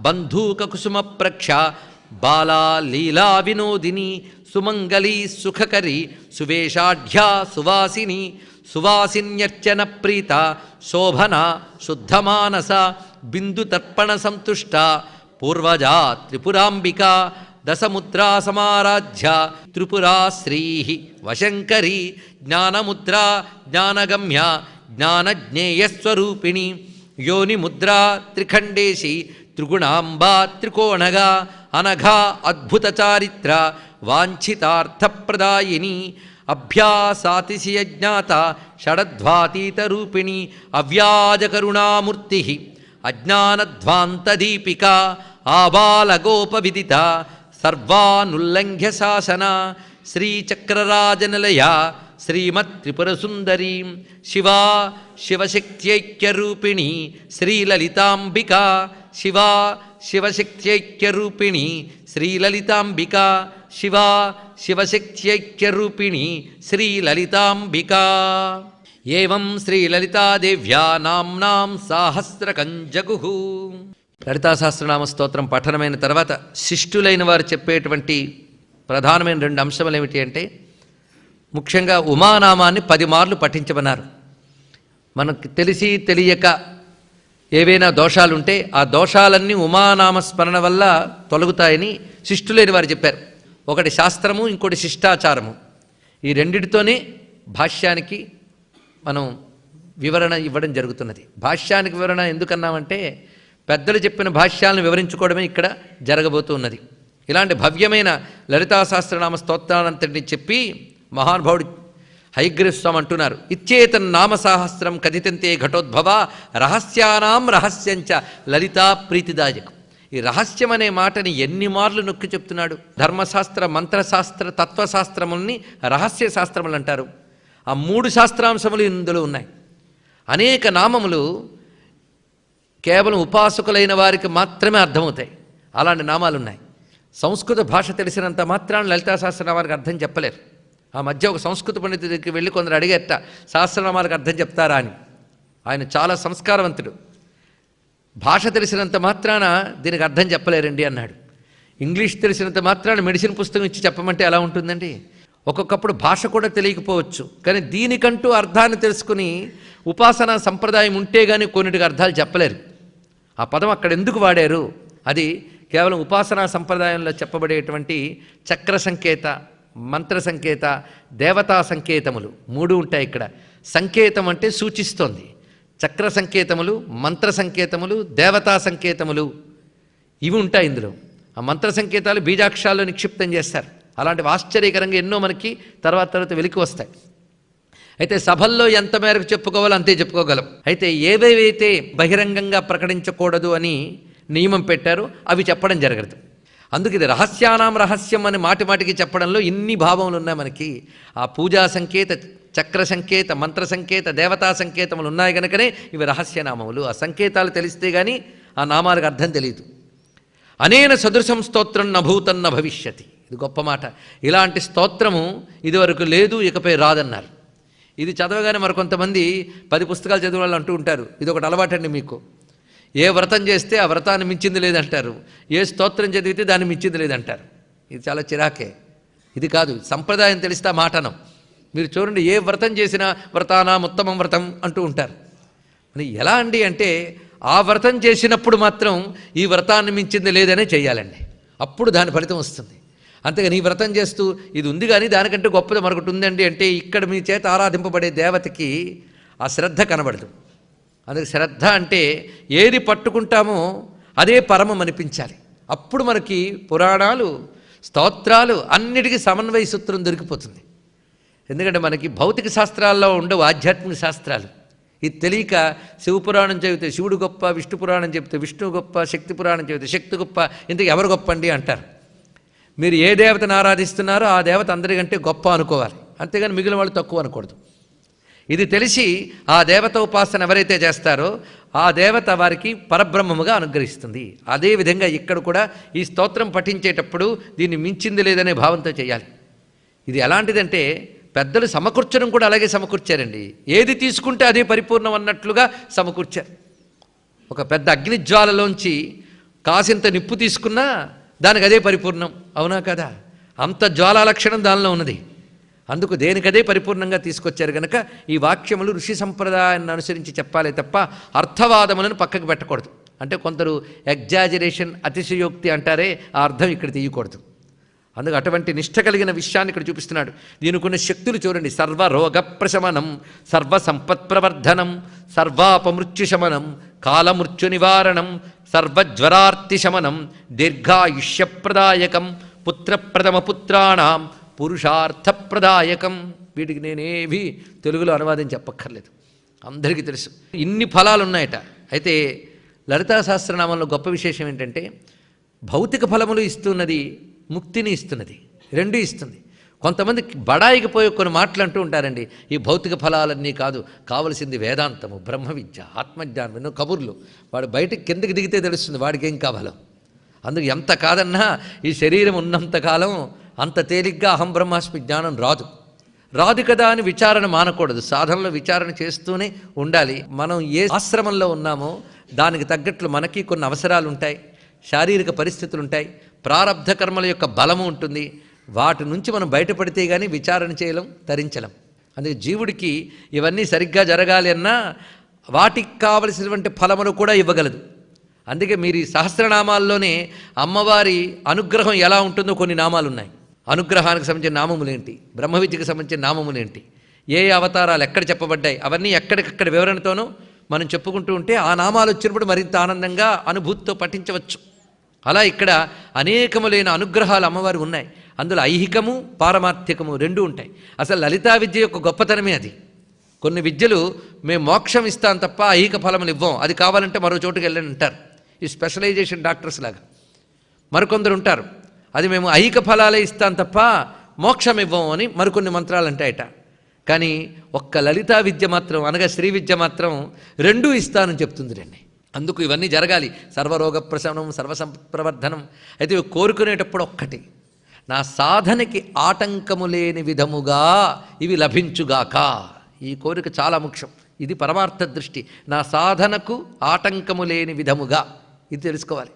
బంధూకకుసుమ ప్రక్ష బాలా లీలా వినోదిని సుమంగళీ సుఖకరి సువేషాఢ్యా సువాసిని సువాసిన్యర్చన ప్రీత శోభన శుద్ధమానస బిందుతర్పణ సంతుష్ట పూర్వజా త్రిపురాంబిక దశముద్రా సమారాధ్య త్రిపురా శ్రీ వశంకరి జ్ఞానముద్రా జ్ఞానగమ్య జ్ఞానజ్ఞేయస్వరూపిణి యోనిముద్రా త్రిఖండేశి త్రిగుణాంబా త్రికోణగా అనఘా అద్భుత చారిత్ర వాంఛితార్థప్రదాయిని అభ్యాసాతిశయజ్ఞాత షడధ్వాతీతరూపిణి అవ్యాజకరుణామూర్తి అజ్ఞానధ్వాంతదీపిక ఆబాలగోపవిదిత సర్వానుల్లంఘ్య శాసన శ్రీచక్రరాజనిలయ శ్రీమత్త్రిపురసుందరీ శివా శివశక్త్యైక్యరూపిణి శ్రీలలితాంబిక శివా శివశక్త్యైక్యరూపిణి శ్రీలలితాంబిక శివా శివశక్త్యైక్యరూపిణి శ్రీలలితాంబిక. ఏవం శ్రీలలితాదేవ్యా నామ్నాం సాహస్రకం జగుః. లలితా సహస్రనామ స్తోత్రం పఠనమైన తర్వాత శిష్టులైన వారు చెప్పేటువంటి ప్రధానమైన 2 అంశములు ఏమిటి అంటే, ముఖ్యంగా ఉమానామాన్ని 10 మార్లు పఠించమన్నారు. మనకు తెలిసి తెలియక ఏవైనా దోషాలుంటే ఆ దోషాలన్నీ ఉమానామ స్మరణ వల్ల తొలగుతాయని శిష్టులైన వారు చెప్పారు. ఒకటి శాస్త్రము, ఇంకోటి శిష్టాచారము. ఈ రెండిటితోనే భాష్యానికి మనం వివరణ ఇవ్వడం జరుగుతున్నది. భాష్యానికి వివరణ ఎందుకన్నామంటే, పెద్దలు చెప్పిన భాష్యాలను వివరించుకోవడమే ఇక్కడ జరగబోతున్నది. ఇలాంటి భవ్యమైన లలితా సహస్రనామ స్తోత్రానంతటిని చెప్పి మహానుభావుడు హయగ్రీవస్వామి అంటున్నారు, ఇచ్చేతన్ నామ సహస్రం కథితంతే ఘటోద్భవ రహస్యానాం రహస్యంచ లలితా ప్రీతిదాయకం. ఈ రహస్యం అనే మాటని ఎన్ని మార్లు నొక్కి చెప్తున్నాడు. ధర్మశాస్త్ర, మంత్రశాస్త్ర, తత్వశాస్త్రముల్ని రహస్య శాస్త్రములు అంటారు. ఆ 3 శాస్త్రాంశములు ఇందులో ఉన్నాయి. అనేక నామములు కేవలం ఉపాసకులైన వారికి మాత్రమే అర్థమవుతాయి. అలాంటి నామాలు ఉన్నాయి. సంస్కృత భాష తెలిసినంత మాత్రాన లలితా సహస్రనామాలకు అర్థం చెప్పలేరు. ఆ మధ్య ఒక సంస్కృత పండితుడి దగ్గరికి వెళ్ళి కొందరు అడిగేట, సహస్రనామాలకు అర్థం చెప్తారా అని. ఆయన చాలా సంస్కారవంతుడు. భాష తెలిసినంత మాత్రాన దీనికి అర్థం చెప్పలేరండి అన్నాడు. ఇంగ్లీష్ తెలిసినంత మాత్రాన మెడిసిన్ పుస్తకం ఇచ్చి చెప్పమంటే ఎలా ఉంటుందండి? ఒక్కొక్కప్పుడు భాష కూడా తెలియకపోవచ్చు, కానీ దీనికంటూ అర్థాన్ని తెలుసుకుని ఉపాసనా సంప్రదాయం ఉంటే కానీ కొన్నిటికి అర్థాలు చెప్పలేరు. ఆ పదం అక్కడ ఎందుకు వాడారు? అది కేవలం ఉపాసనా సంప్రదాయంలో చెప్పబడేటువంటి చక్ర సంకేత, మంత్ర సంకేత, దేవతా సంకేతములు 3 ఉంటాయి ఇక్కడ. సంకేతం అంటే సూచిస్తోంది. చక్ర సంకేతములు, మంత్ర సంకేతములు, దేవతా సంకేతములు ఇవి ఉంటాయి ఇందులో. ఆ మంత్ర సంకేతాలు బీజాక్షరాల్లో నిక్షిప్తం చేస్తారు. అలాంటివి ఆశ్చర్యకరంగా ఎన్నో మనకి తర్వాత వెలికి వస్తాయి. అయితే సభల్లో ఎంత మేరకు చెప్పుకోవాలో అంతే చెప్పుకోగలం. అయితే ఏవేవైతే బహిరంగంగా ప్రకటించకూడదు అని నియమం పెట్టారో అవి చెప్పడం జరగదు. అందుకు ఇది రహస్యానాం రహస్యం అని మాటిమాటికి చెప్పడంలో ఇన్ని భావములు ఉన్నాయి మనకి. ఆ పూజా సంకేత, చక్ర సంకేత, మంత్ర సంకేత, దేవతా సంకేతములు ఉన్నాయి కనుకనే ఇవి రహస్యనామములు. ఆ సంకేతాలు తెలిస్తే కానీ ఆ నామాలకు అర్థం తెలియదు. అనేన సదృశం స్తోత్రం నభూతన్న భవిష్యతి. ఇది గొప్ప మాట. ఇలాంటి స్తోత్రము ఇదివరకు లేదు, ఇకపై రాదన్నారు. ఇది చదవగానే మరి కొంతమంది 10 పుస్తకాలు చదివిన వాళ్ళు అంటూ ఉంటారు, ఇది ఒకటి అలవాటండి మీకు. ఏ వ్రతం చేస్తే ఆ వ్రతాన్ని మించింది లేదంటారు, ఏ స్తోత్రం చదివితే దాన్ని మించింది లేదంటారు. ఇది చాలా చిరాకే. ఇది కాదు, సంప్రదాయం తెలిస్తే మాటనం. మీరు చూడండి, ఏ వ్రతం చేసినా వ్రతానాం ఉత్తమం వ్రతం అంటూ ఉంటారు. మరి ఎలా అండి అంటే, ఆ వ్రతం చేసినప్పుడు మాత్రం ఈ వ్రతాన్ని మించింది లేదనే చేయాలండి. అప్పుడు దాని ఫలితం వస్తుంది. అంతేగాని ఈ వ్రతం చేస్తూ ఇది ఉంది కానీ దానికంటే గొప్పది మరొకటి ఉందండి అంటే, ఇక్కడ మీ చేత ఆరాధింపబడే దేవతకి ఆ శ్రద్ధ కనబడదు. అందుకే శ్రద్ధ అంటే ఏది పట్టుకుంటామో అదే పరమం అనిపించాలి. అప్పుడు మనకి పురాణాలు, స్తోత్రాలు అన్నిటికీ సమన్వయ సూత్రం దొరికిపోతుంది. ఎందుకంటే మనకి భౌతిక శాస్త్రాల్లో ఉండవు ఆధ్యాత్మిక శాస్త్రాలు. ఇది తెలియక శివపురాణం చెబితే శివుడు గొప్ప, విష్ణు పురాణం చెబితే విష్ణువు గొప్ప, శక్తి పురాణం చెబితే శక్తి గొప్ప, ఇంతకు ఎవరు గొప్ప అండి అంటారు. మీరు ఏ దేవతను ఆరాధిస్తున్నారో ఆ దేవత అందరికంటే గొప్ప అనుకోవాలి, అంతేగాని మిగిలిన వాళ్ళు తక్కువ అనకూడదు. ఇది తెలిసి ఆ దేవత ఉపాసన ఎవరైతే చేస్తారో ఆ దేవత వారికి పరబ్రహ్మముగా అనుగ్రహిస్తుంది. అదేవిధంగా ఇక్కడ కూడా ఈ స్తోత్రం పఠించేటప్పుడు దీన్ని మించింది లేదనే భావంతో చేయాలి. ఇది ఎలాంటిదంటే, పెద్దలు సమకూర్చడం కూడా అలాగే సమకూర్చారండి. ఏది తీసుకుంటే అదే పరిపూర్ణం అన్నట్లుగా సమకూర్చారు. ఒక పెద్ద అగ్నిజ్వాలలోంచి కాసింత నిప్పు తీసుకున్నా దానికి అదే పరిపూర్ణం, అవునా కదా? అంత జ్వాలా లక్షణం దానిలో ఉన్నది. అందుకు దేనికదే పరిపూర్ణంగా తీసుకొచ్చారు కనుక ఈ వాక్యములు ఋషి సంప్రదాయాన్ని అనుసరించి చెప్పాలి తప్ప అర్థవాదములను పక్కకు పెట్టకూడదు. అంటే కొందరు ఎగ్జాజరేషన్, అతిశయోక్తి అంటారే, ఆ అర్థం ఇక్కడ తీయకూడదు. అందుకు అటువంటి నిష్ట కలిగిన విషయాన్ని ఇక్కడ చూపిస్తున్నాడు. దీనికి ఉన్న శక్తులు చూడండి: సర్వరోగ ప్రశమనం, సర్వసంపత్ప్రవర్ధనం, సర్వాపమృత్యుశమనం, కాలమృత్యు నివారణం, సర్వజ్వరార్తిశమనం, దీర్ఘాయుష్యప్రదాయకం, పుత్రప్రథమ పుత్రాణం, పురుషార్థప్రదాయకం. వీటికి నేనేవి తెలుగులో అనువాదం చెప్పక్కర్లేదు, అందరికీ తెలుసు. ఇన్ని ఫలాలు ఉన్నాయట. అయితే లలితా సహస్రనామంలో గొప్ప విశేషం ఏంటంటే, భౌతిక ఫలములు ఇస్తున్నది, ముక్తిని ఇస్తున్నది, రెండూ ఇస్తుంది. కొంతమంది బడాయికి పోయి కొన్ని మాటలు అంటూ ఉంటారండి, ఈ భౌతిక ఫలాలన్నీ కాదు, కావలసింది వేదాంతము, బ్రహ్మ విద్య, ఆత్మజ్ఞానం, ఎన్నో కబుర్లు. వాడు బయటకు కిందకి దిగితే తెలుస్తుంది వాడికి ఏం కావాలో. అందుకు ఎంత కాదన్నా ఈ శరీరం ఉన్నంతకాలం అంత తేలిగ్గా అహం బ్రహ్మాస్మి జ్ఞానం రాదు. రాదు కదా అని విచారణ మానకూడదు. సాధనలో విచారణ చేస్తూనే ఉండాలి. మనం ఏ ఆశ్రమంలో ఉన్నామో దానికి తగ్గట్లు మనకి కొన్ని అవసరాలు ఉంటాయి, శారీరక పరిస్థితులు ఉంటాయి, ప్రారబ్ధ కర్మల యొక్క బలము ఉంటుంది. వాటి నుంచి మనం బయటపడితే కానీ విచారణ చేయలేం, తరించలేం. అందుకే జీవుడికి ఇవన్నీ సరిగ్గా జరగాలి అన్నా వాటికి కావలసినటువంటి ఫలములు కూడా ఇవ్వగలదు. అందుకే మీరు ఈ సహస్రనామాల్లోనే అమ్మవారి అనుగ్రహం ఎలా ఉంటుందో కొన్ని నామాలు ఉన్నాయి. అనుగ్రహానికి సంబంధించిన నామములేంటి, బ్రహ్మ విద్యకు సంబంధించిన నామములేంటి, ఏ అవతారాలు ఎక్కడ చెప్పబడ్డాయి, అవన్నీ ఎక్కడికక్కడ వివరణతోనూ మనం చెప్పుకుంటూ ఉంటే ఆ నామాలు వచ్చినప్పుడు మరింత ఆనందంగా అనుభూతితో పఠించవచ్చు. అలా ఇక్కడ అనేకములైన అనుగ్రహాలు అమ్మవారు ఉన్నాయి. అందులో ఐహికము పారమార్థికము రెండూ ఉంటాయి. అసలు లలితా విద్య యొక్క గొప్పతనమే అది. కొన్ని విద్యలు మేము మోక్షం ఇస్తాం తప్ప ఐహిక ఫలములు ఇవ్వం, అది కావాలంటే మరో చోటుకి వెళ్ళని అంటారు. ఈ స్పెషలైజేషన్ డాక్టర్స్ లాగా. మరికొందరు ఉంటారు, అది మేము ఐహిక ఫలాలే ఇస్తాం తప్ప మోక్షం ఇవ్వం అని మరికొన్ని మంత్రాలు అంటాయట. కానీ ఒక్క లలితా విద్య మాత్రం, అనగా శ్రీ విద్య మాత్రం రెండూ ఇస్తానని చెప్తుంది రండి. అందుకు ఇవన్నీ జరగాలి. సర్వరోగ ప్రశమనం, సర్వసంప్రవర్ధనం. అయితే ఇవి కోరుకునేటప్పుడు ఒక్కటి, నా సాధనకి ఆటంకము లేని విధముగా ఇవి లభించుగాక. ఈ కోరిక చాలా ముఖ్యం. ఇది పరమార్థ దృష్టి. నా సాధనకు ఆటంకము లేని విధముగా, ఇది తెలుసుకోవాలి.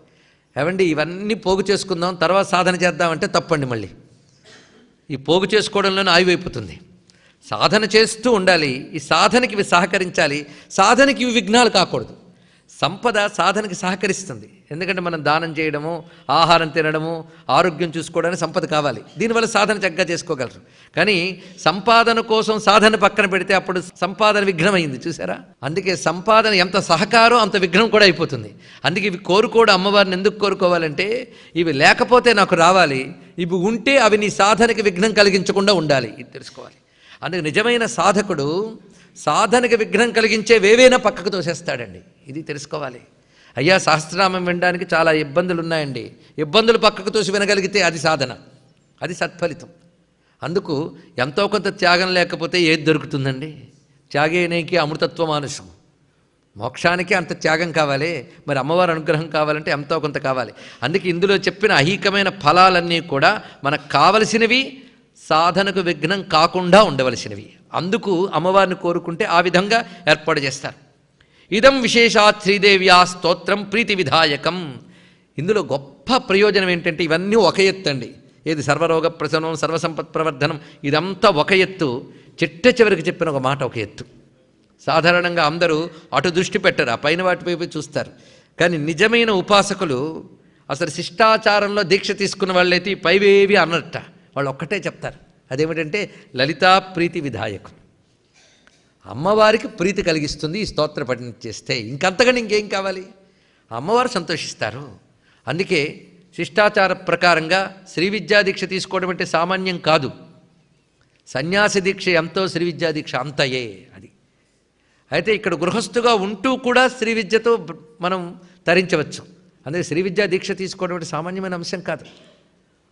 ఏమండి ఇవన్నీ పోగు చేసుకుందాం తర్వాత సాధన చేద్దామంటే తప్పండి. మళ్ళీ ఈ పోగు చేసుకోవడంలోనే ఆయువైపోతుంది. సాధన చేస్తూ ఉండాలి. ఈ సాధనకి ఇవి సహకరించాలి. సాధనకి ఇవి విఘ్నాలు కాకూడదు. సంపద సాధనకి సహకరిస్తుంది. ఎందుకంటే మనం దానం చేయడము, ఆహారం తినడము, ఆరోగ్యం చూసుకోవడానికి సంపద కావాలి. దీనివల్ల సాధన చక్కగా చేసుకోగలరు. కానీ సంపాదన కోసం సాధన పక్కన పెడితే అప్పుడు సంపాదన విఘ్నమైంది, చూసారా? అందుకే సంపాదన ఎంత సహకారం అంత విఘ్నం కూడా అయిపోతుంది. అందుకే ఇవి కోరుకోవడం, అమ్మవారిని ఎందుకు కోరుకోవాలంటే ఇవి లేకపోతే నాకు రావాలి, ఇవి ఉంటే అవి నీ సాధనకి విఘ్నం కలిగించకుండా ఉండాలి. ఇది తెలుసుకోవాలి. అందుకే నిజమైన సాధకుడు సాధనకి విఘ్నం కలిగించేవేవైనా పక్కకు తోసేస్తాడండి. ఇది తెలుసుకోవాలి. అయ్యా సహస్రనామం వినడానికి చాలా ఇబ్బందులు ఉన్నాయండి, ఇబ్బందులు పక్కకు తోసి వినగలిగితే అది సాధన, అది సత్ఫలితం. అందుకు ఎంతో కొంత త్యాగం లేకపోతే ఏది దొరుకుతుందండి? త్యాగేనేకి అమృతత్వ మానుషం. మోక్షానికి అంత త్యాగం కావాలి, మరి అమ్మవారి అనుగ్రహం కావాలంటే ఎంతో కొంత కావాలి. అందుకే ఇందులో చెప్పిన అహికమైన ఫలాలన్నీ కూడా మనకు కావలసినవి, సాధనకు విఘ్నం కాకుండా ఉండవలసినవి. అందుకు అమ్మవారిని కోరుకుంటే ఆ విధంగా ఏర్పాటు చేస్తారు. ఇదం విశేషాత్ శ్రీదేవ్యా స్తోత్రం ప్రీతి విధాయకం. ఇందులో గొప్ప ప్రయోజనం ఏంటంటే ఇవన్నీ ఒక ఎత్తు అండి. ఏది సర్వరోగ ప్రశమనం, సర్వసంపత్ ప్రవర్ధనం, ఇదంతా ఒక ఎత్తు. చిట్ట చివరికి చెప్పిన ఒక మాట ఒక ఎత్తు. సాధారణంగా అందరూ అటు దృష్టి పెట్టరు, ఆ పైన వాటిపై చూస్తారు. కానీ నిజమైన ఉపాసకులు అసలు శిష్టాచారంలో దీక్ష తీసుకున్న వాళ్ళైతే ఈ పైవేవి అన్నట్ట, వాళ్ళు ఒక్కటే చెప్తారు. అదేమిటంటే లలితా ప్రీతి విధాయకం. అమ్మవారికి ప్రీతి కలిగిస్తుంది ఈ స్తోత్ర పఠనం చేస్తే. ఇంకంతగాని ఇంకేం కావాలి? అమ్మవారు సంతోషిస్తారు. అందుకే శిష్టాచార ప్రకారంగా శ్రీ విద్యా దీక్ష తీసుకోవడం అంటే సామాన్యం కాదు. సన్యాసి దీక్ష ఎంతో శ్రీ విద్యా దీక్ష అంతయే అది. అయితే ఇక్కడ గృహస్థుగా ఉంటూ కూడా శ్రీ విద్యతో మనం తరించవచ్చు. అందుకే శ్రీ విద్యా దీక్ష తీసుకోవడం అంటే సామాన్యమైన అంశం కాదు.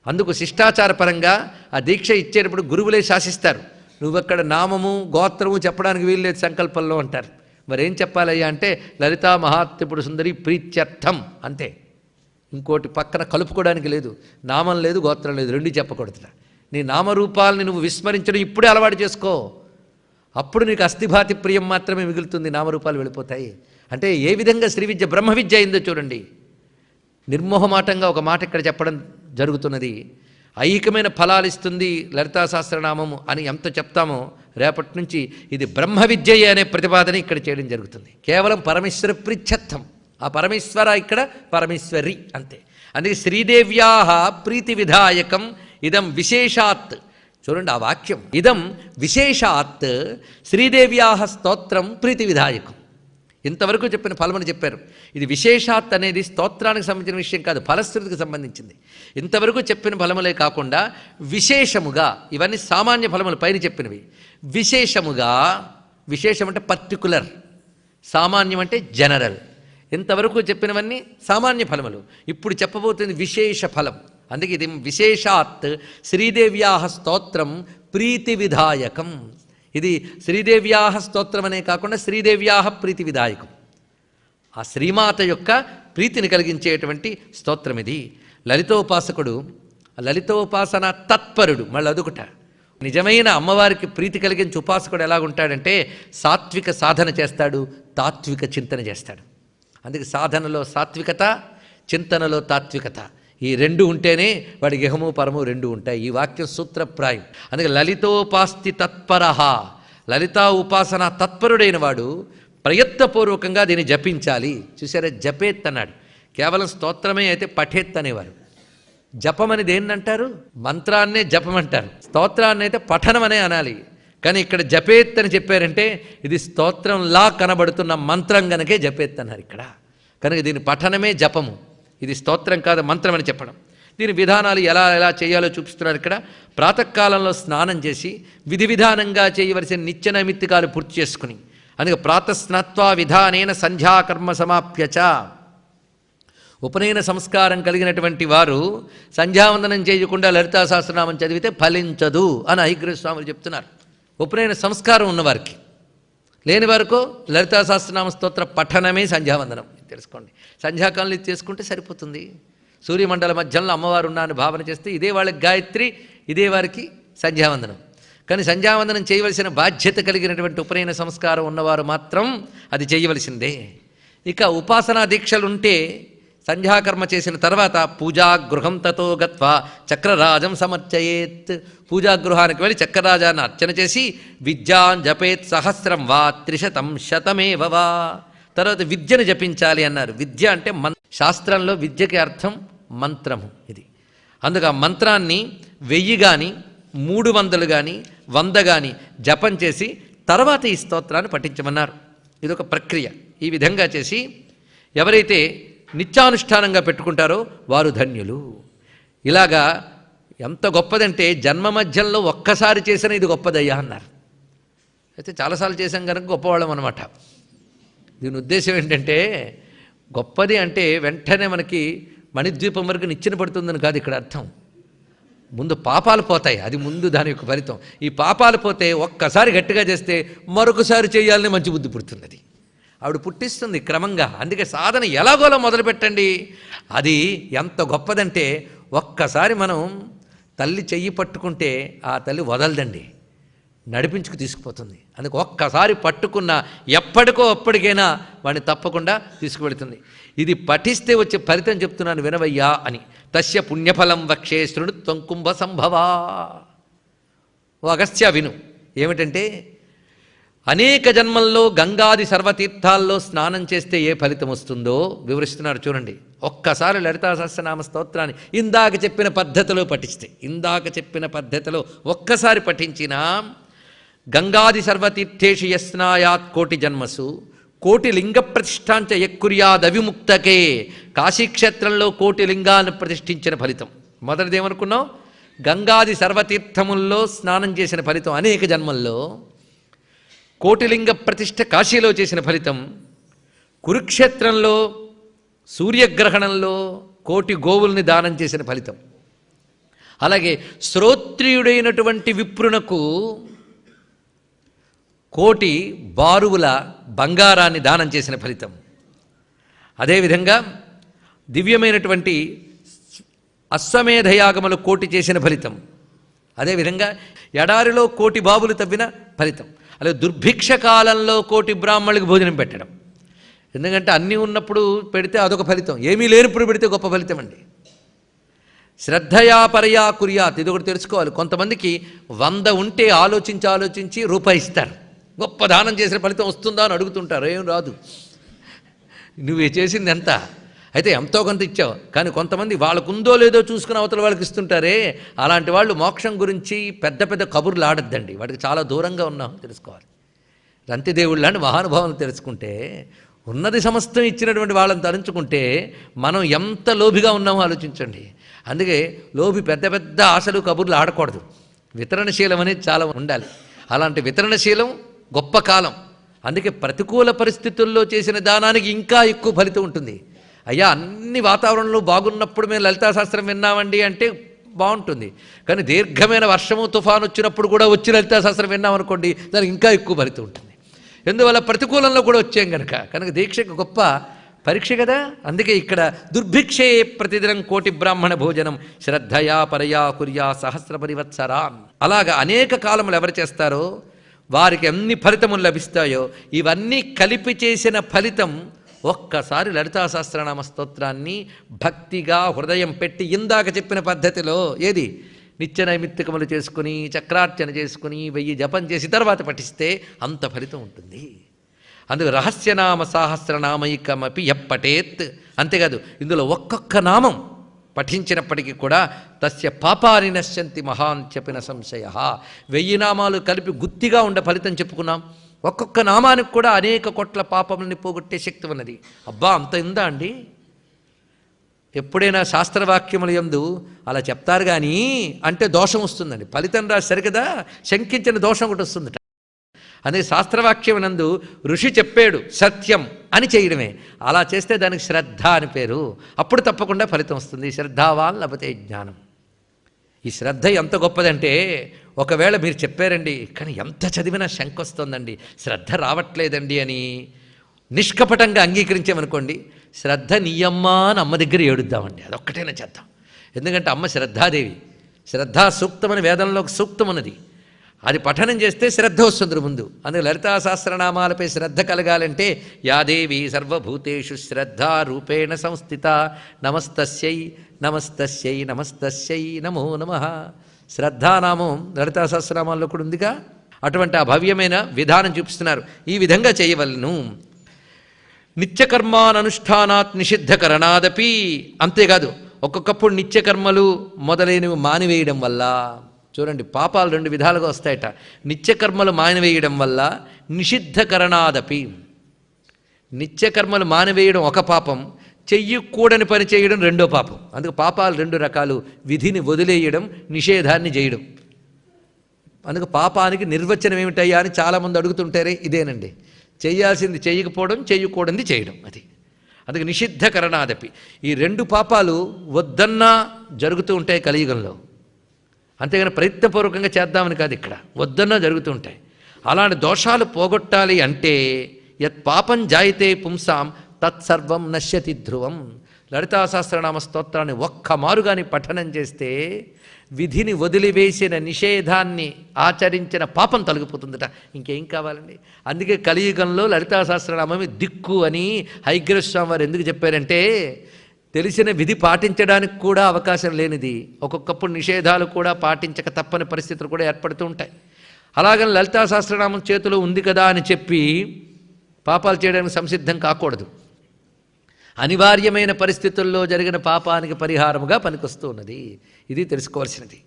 అందుకు శిష్టాచార పరంగా ఆ దీక్ష ఇచ్చేటప్పుడు గురువులే శాసిస్తారు. నువ్వెక్కడ నామము గోత్రము చెప్పడానికి వీల్లేదు సంకల్పంలో అంటారు. మరేం చెప్పాలయ్యా అంటే లలితా మహాత్రిపుర సుందరి ప్రీత్యర్థం అంతే. ఇంకోటి పక్కన కలుపుకోవడానికి లేదు. నామం లేదు, గోత్రం లేదు, రెండు చెప్పకూడదు. నీ నామరూపాలని నువ్వు విస్మరించడం ఇప్పుడే అలవాటు చేసుకో. అప్పుడు నీకు అస్థిభాతి ప్రియం మాత్రమే మిగులుతుంది, నామరూపాలు వెళ్ళిపోతాయి. అంటే ఏ విధంగా శ్రీ విద్య బ్రహ్మ విద్య అయిందో చూడండి. నిర్మోహమాటంగా ఒక మాట ఇక్కడ చెప్పడం జరుగుతున్నది. ఐహికమైన ఫలాలు ఇస్తుంది లలితా సహస్రనామము అని ఎంత చెప్తామో రేపటి నుంచి ఇది బ్రహ్మ విద్యయే అనే ప్రతిపాదన ఇక్కడ చేయడం జరుగుతుంది. కేవలం పరమేశ్వర ప్రీత్యర్థం. ఆ పరమేశ్వర ఇక్కడ పరమేశ్వరి అంతే. అందుకే శ్రీదేవ్యా ప్రీతి విధాయకం ఇదం విశేషాత్. చూడండి ఆ వాక్యం, ఇదం విశేషాత్ శ్రీదేవ్యా స్తోత్రం ప్రీతి విధాయకం. ఇంతవరకు చెప్పిన ఫలమని చెప్పారు. ఇది విశేషాత్ అనేది స్తోత్రానికి సంబంధించిన విషయం కాదు, ఫలశ్రుతికి సంబంధించింది. ఇంతవరకు చెప్పిన ఫలములే కాకుండా విశేషముగా, ఇవన్నీ సామాన్య ఫలములు పైన చెప్పినవి, విశేషముగా, విశేషం అంటే పర్టికులర్, సామాన్యం అంటే జనరల్. ఇంతవరకు చెప్పినవన్నీ సామాన్య ఫలములు, ఇప్పుడు చెప్పబోతుంది విశేష ఫలం. అందుకే ఇది విశేషాత్ శ్రీదేవ్యా స్తోత్రం ప్రీతి విధాయకం. ఇది శ్రీదేవ్యా స్తోత్రం అనే కాకుండా శ్రీదేవ్యా ప్రీతి విధాయకం. ఆ శ్రీమాత యొక్క ప్రీతిని కలిగించేటువంటి స్తోత్రం ఇది. లలితోపాసకుడు లలితోపాసన తత్పరుడు. మళ్ళీ అదొకట, నిజమైన అమ్మవారికి ప్రీతి కలిగించి ఉపాసకుడు ఎలాగుంటాడంటే సాత్విక సాధన చేస్తాడు, తాత్విక చింతన చేస్తాడు. అందుకే సాధనలో సాత్వికత, చింతనలో తాత్వికత, ఈ రెండు ఉంటేనే వాడికి ఇహము పరము రెండు ఉంటాయి. ఈ వాక్యం సూత్రప్రాయం. అందుకే లలితోపాస్తి తత్పరః, లలితా ఉపాసన తత్పరుడైన వాడు ప్రయత్నపూర్వకంగా దీన్ని జపించాలి. చూసారా, జపేత్ అన్నాడు. కేవలం స్తోత్రమే అయితే పఠేత్ అనేవారు. జపమని దేన్నంటారు? మంత్రాన్నే జపమంటారు. స్తోత్రాన్ని అయితే పఠనం అనే అనాలి. కానీ ఇక్కడ జపేత్ అని చెప్పారంటే ఇది స్తోత్రంలా కనబడుతున్న మంత్రం గనకే జపేత్ అన్నారు ఇక్కడ. కనుక దీని పఠనమే జపము, ఇది స్తోత్రం కాదు మంత్రం అని చెప్పడం. దీని విధానాలు ఎలా ఎలా చేయాలో చూపిస్తున్నారు ఇక్కడ. ప్రాతకాలంలో స్నానం చేసి విధి విధానంగా చేయవలసిన నిత్య నైమిత్తికాలు పూర్తి చేసుకుని, అందుకే ప్రాతస్నాత్వా విధానేన సంధ్యాకర్మ సమాప్యచ, ఉపనయన సంస్కారం కలిగినటువంటి వారు సంధ్యావందనం చేయకుండా లలితా సహస్రనామం చదివితే ఫలించదు అని హయగ్రీవ స్వాములు చెప్తున్నారు. ఉపనయన సంస్కారం ఉన్నవారికి, లేని వరకు లలితా సహస్రనామ స్తోత్ర పఠనమే సంధ్యావందనం తెలుసుకోండి. సంధ్యాకాలంలో ఇది చేసుకుంటే సరిపోతుంది. సూర్యమండల మధ్యంలో అమ్మవారు ఉన్నాను భావన చేస్తే ఇదే వాళ్ళకి గాయత్రి, ఇదే వారికి సంధ్యావందనం. కానీ సంధ్యావందనం చేయవలసిన బాధ్యత కలిగినటువంటి ఉపనయన సంస్కారం ఉన్నవారు మాత్రం అది చేయవలసిందే. ఇక ఉపాసనా దీక్షలుంటే సంధ్యాకర్మ చేసిన తర్వాత పూజాగృహం తతో గత్వా చక్రరాజం సమర్చయేత్, పూజాగృహానికి వెళ్ళి చక్రరాజాన్ని అర్చన చేసి విద్యాన్ జపేత్ సహస్రం వా త్రిశతం శతమేవ వా, తర్వాత విద్యను జపించాలి అన్నారు. విద్య అంటే శాస్త్రంలో విద్యకి అర్థం మంత్రము. ఇది అందుకు ఆ మంత్రాన్ని 1000 కానీ 300 కానీ 100 కానీ జపం చేసి తర్వాత ఈ స్తోత్రాన్ని పఠించమన్నారు. ఇదొక ప్రక్రియ. ఈ విధంగా చేసి ఎవరైతే నిత్యానుష్ఠానంగా పెట్టుకుంటారో వారు ధన్యులు. ఇలాగా ఎంత గొప్పదంటే జన్మ మధ్యంలో ఒక్కసారి చేసిన ఇది గొప్పదయ్యా అన్నారు. అయితే చాలాసార్లు చేసాం కనుక గొప్పవాళ్ళం అనమాట. దీని ఉద్దేశం ఏంటంటే గొప్పది అంటే వెంటనే మనకి మణిద్వీపం వరకు నిచ్చెన పడుతుందని కాదు ఇక్కడ అర్థం. ముందు పాపాలు పోతాయి, అది ముందు దాని యొక్క ఫలితం. ఈ పాపాలు పోతే ఒక్కసారి గట్టిగా చేస్తే మరొకసారి చేయాలని మంచి బుద్ధి పుడుతుంది. అది ఆవిడ పుట్టిస్తుంది క్రమంగా. అందుకే సాధన ఎలాగోలా మొదలుపెట్టండి. అది ఎంత గొప్పదంటే ఒక్కసారి మనం తల్లి చెయ్యి పట్టుకుంటే ఆ తల్లి వదలదండి, నడిపించుకు తీసుకుపోతుంది. అందుకు ఒక్కసారి పట్టుకున్న ఎప్పటికో అప్పటికైనా వాడిని తప్పకుండా తీసుకువెళుతుంది. ఇది పఠిస్తే వచ్చే ఫలితం చెప్తున్నాను వినవయ్యా అని. తస్య పుణ్యఫలం వక్షే శృణుత్వం కుంభ సంభవా. ఓ అగస్త్య విను, ఏమిటంటే అనేక జన్మల్లో గంగాది సర్వతీర్థాల్లో స్నానం చేస్తే ఏ ఫలితం వస్తుందో వివరిస్తున్నారు చూడండి. ఒక్కసారి లలితా సహస్రనామ స్తోత్రాన్ని ఇందాక చెప్పిన పద్ధతిలో పఠిస్తే, ఇందాక చెప్పిన పద్ధతిలో ఒక్కసారి పఠించినా గంగాది సర్వతీర్థేషు యస్నాయాత్ కోటి జన్మసు కోటి లింగ ప్రతిష్టాంచ యక్కుర్యాదవిముక్తకే. కాశీక్షేత్రంలో కోటి లింగాలను ప్రతిష్ఠించిన ఫలితం. మొదటిదేమనుకున్నాం? గంగాది సర్వతీర్థముల్లో స్నానం చేసిన ఫలితం అనేక జన్మల్లో. కోటిలింగ ప్రతిష్ఠ కాశీలో చేసిన ఫలితం. కురుక్షేత్రంలో సూర్యగ్రహణంలో కోటి గోవుల్ని దానం చేసిన ఫలితం. అలాగే శ్రోత్రియుడైనటువంటి విప్రునకు కోటి బారువుల బంగారాన్ని దానం చేసిన ఫలితం. అదేవిధంగా దివ్యమైనటువంటి అశ్వమేధయాగములు కోటి చేసిన ఫలితం. అదేవిధంగా ఎడారిలో కోటి బావులు తవ్విన ఫలితం. అలాగే దుర్భిక్ష కాలంలో కోటి బ్రాహ్మణులకు భోజనం పెట్టడం. ఎందుకంటే అన్నీ ఉన్నప్పుడు పెడితే అదొక ఫలితం, ఏమీ లేనప్పుడు పెడితే గొప్ప ఫలితం అండి. శ్రద్ధయా పరయా కుర్యాత్, ఇది ఒకటి తెలుసుకోవాలి. కొంతమందికి 100 ఉంటే ఆలోచించి రూపాయి ఇస్తారు, గొప్ప దానం చేసిన ఫలితం వస్తుందా అని అడుగుతుంటారు. ఏం రాదు, నువ్వు చేసింది ఎంత, అయితే ఎంతో కొంత ఇచ్చావు. కానీ కొంతమంది వాళ్ళకుందో లేదో చూసుకుని అవతల వాళ్ళకి ఇస్తుంటారే, అలాంటి వాళ్ళు మోక్షం గురించి పెద్ద పెద్ద కబుర్లు ఆడద్దండి. వాటికి చాలా దూరంగా ఉన్నాం తెలుసుకోవాలి. రంతిదేవుళ్ళు లాంటి మహానుభావులు తెలుసుకుంటే, ఉన్నది సమస్తం ఇచ్చినటువంటి వాళ్ళని తలంచుకుంటే మనం ఎంత లోభిగా ఉన్నామో ఆలోచించండి. అందుకే లోభి పెద్ద పెద్ద ఆశలు కబుర్లు ఆడకూడదు. వితరణశీలం అనేది చాలా ఉండాలి. అలాంటి వితరణశీలం గొప్ప కాలం. అందుకే ప్రతికూల పరిస్థితుల్లో చేసిన దానానికి ఇంకా ఎక్కువ ఫలితం ఉంటుంది. అయ్యా అన్ని వాతావరణంలో బాగున్నప్పుడు మేము లలితా శాస్త్రం విన్నామండి అంటే బాగుంటుంది. కానీ దీర్ఘమైన వర్షము తుఫాను వచ్చినప్పుడు కూడా వచ్చి లలితా శాస్త్రం విన్నామనుకోండి, దానికి ఇంకా ఎక్కువ ఫలితం ఉంటుంది. ఎందువల్ల ప్రతికూలంలో కూడా వచ్చాం కనుక దీక్షకు గొప్ప పరీక్ష కదా. అందుకే ఇక్కడ దుర్భిక్షే ప్రతిదినం కోటి బ్రాహ్మణ భోజనం శ్రద్ధయా పరయా కుర్యా సహస్ర పరివత్సరాన్. అలాగా అనేక కాలములు ఎవరు చేస్తారో వారికి ఎన్ని ఫలితములు లభిస్తాయో ఇవన్నీ కలిపి చేసిన ఫలితం ఒక్కసారి లలితా సహస్రనామ స్తోత్రాన్ని భక్తిగా హృదయం పెట్టి ఇందాక చెప్పిన పద్ధతిలో ఏది నిత్య నైమిత్తికములు చేసుకుని చక్రార్చన చేసుకుని 1000 జపం చేసి తర్వాత పఠిస్తే అంత ఫలితం ఉంటుంది. అందుకు రహస్యనామ సహస్రనామైకమపి ఎప్పటేత్. అంతేకాదు ఇందులో ఒక్కొక్క నామం పఠించినప్పటికీ కూడా తస్య పాపాని నశ్యంతి మహాన్ చెప్పిన సంశయ. 1000 నామాలు కలిపి గుత్తిగా ఉండే ఫలితం చెప్పుకున్నాం. ఒక్కొక్క నామానికి కూడా అనేక కోట్ల పాపములని పోగొట్టే శక్తి ఉన్నది. అబ్బా అంత ఉందా అండి? ఎప్పుడైనా శాస్త్రవాక్యముల యందు అలా చెప్తారు కానీ అంటే దోషం వస్తుందండి. ఫలితం రాసి సరికదా శంకించిన దోషం ఒకటి వస్తుందట. అదే శాస్త్రవాక్యమునందు ఋషి చెప్పాడు సత్యం అని చేయడమే. అలా చేస్తే దానికి శ్రద్ధ అని పేరు. అప్పుడు తప్పకుండా ఫలితం వస్తుంది. శ్రద్ధావాన్ లభతే జ్ఞానం. ఈ శ్రద్ధ ఎంత గొప్పదంటే ఒకవేళ మీరు చెప్పారండి కానీ ఎంత చదివినా శంక వస్తుందండి, శ్రద్ధ రావట్లేదండి అని నిష్కపటంగా అంగీకరించామనుకోండి, శ్రద్ధ నీయమ్మా అని అమ్మ దగ్గర ఏడుద్దామండి. అదొక్కటైనా చేద్దాం. ఎందుకంటే అమ్మ శ్రద్ధాదేవి. శ్రద్ధా సూక్తమని వేదంలో ఒక సూక్తం ఉన్నది. అది పఠనం చేస్తే శ్రద్ధ వస్తుంది ముందు. అందుకే లలితా సహస్రనామాలపై శ్రద్ధ కలగాలంటే యాదేవి సర్వభూతేషు శ్రద్ధా రూపేణ సంస్థిత నమస్తస్యై నమస్తస్యై నమస్తస్యై నమో నమః. శ్రద్ధానామం లలితా సహస్రనామాల్లో కూడా ఉందిగా. అటువంటి ఆ భవ్యమైన విధానం చూపిస్తున్నారు. ఈ విధంగా చేయవలను. నిత్యకర్మానుష్ఠానాత్ నిషిద్ధకరణాదపి. అంతేకాదు ఒక్కొక్కప్పుడు నిత్యకర్మలు మొదలైనవి మానివేయడం వల్ల చూడండి పాపాలు 2 విధాలుగా వస్తాయట. నిత్యకర్మలు మానివేయడం వల్ల నిషిద్ధకరణాదపి. నిత్యకర్మలు మానివేయడం ఒక పాపం, చెయ్యకూడని పని చేయడం రెండో పాపం. అందుకు పాపాలు 2 రకాలు. విధిని వదిలేయడం, నిషేధాన్ని చేయడం. అందుకు పాపానికి నిర్వచనం ఏమిటయ్యా అని చాలామంది అడుగుతుంటారే, ఇదేనండి. చేయాల్సింది చేయకపోవడం, చేయకూడనిది చేయడం. అది అందుకు నిషిద్ధకరణాదపి. ఈ 2 పాపాలు వద్దన్నా జరుగుతూ ఉంటాయి కలియుగంలో. అంతేగాని ప్రయత్నపూర్వకంగా చేద్దామని కాదు, ఇక్కడ వద్దన్నా జరుగుతూ ఉంటాయి. అలాంటి దోషాలు పోగొట్టాలి అంటే యత్ పాపం జాయితే పుంసాం తత్సర్వం నశ్యతి ధ్రువం. లలితా సహస్రనామ స్తోత్రాన్ని ఒక్క మారుగాని పఠనం చేస్తే విధిని వదిలివేసిన నిషేధాన్ని ఆచరించిన పాపం తొలగిపోతుందట. ఇంకేం కావాలండి? అందుకే కలియుగంలో లలితా సహస్రనామమే దిక్కు అని హయగ్రీవ స్వామి వారు ఎందుకు చెప్పారంటే తెలిసిన విధి పాటించడానికి కూడా అవకాశం లేనిది. ఒక్కొక్కప్పుడు నిషేధాలు కూడా పాటించక తప్పని పరిస్థితులు కూడా ఏర్పడుతూ ఉంటాయి. అలాగని లలితా సహస్రనామం చేతిలో ఉంది కదా అని చెప్పి పాపాలు చేయడానికి సంసిద్ధం కాకూడదు. అనివార్యమైన పరిస్థితుల్లో జరిగిన పాపానికి పరిహారముగా పనికొస్తూ ఉన్నది. ఇది తెలుసుకోవాల్సినది.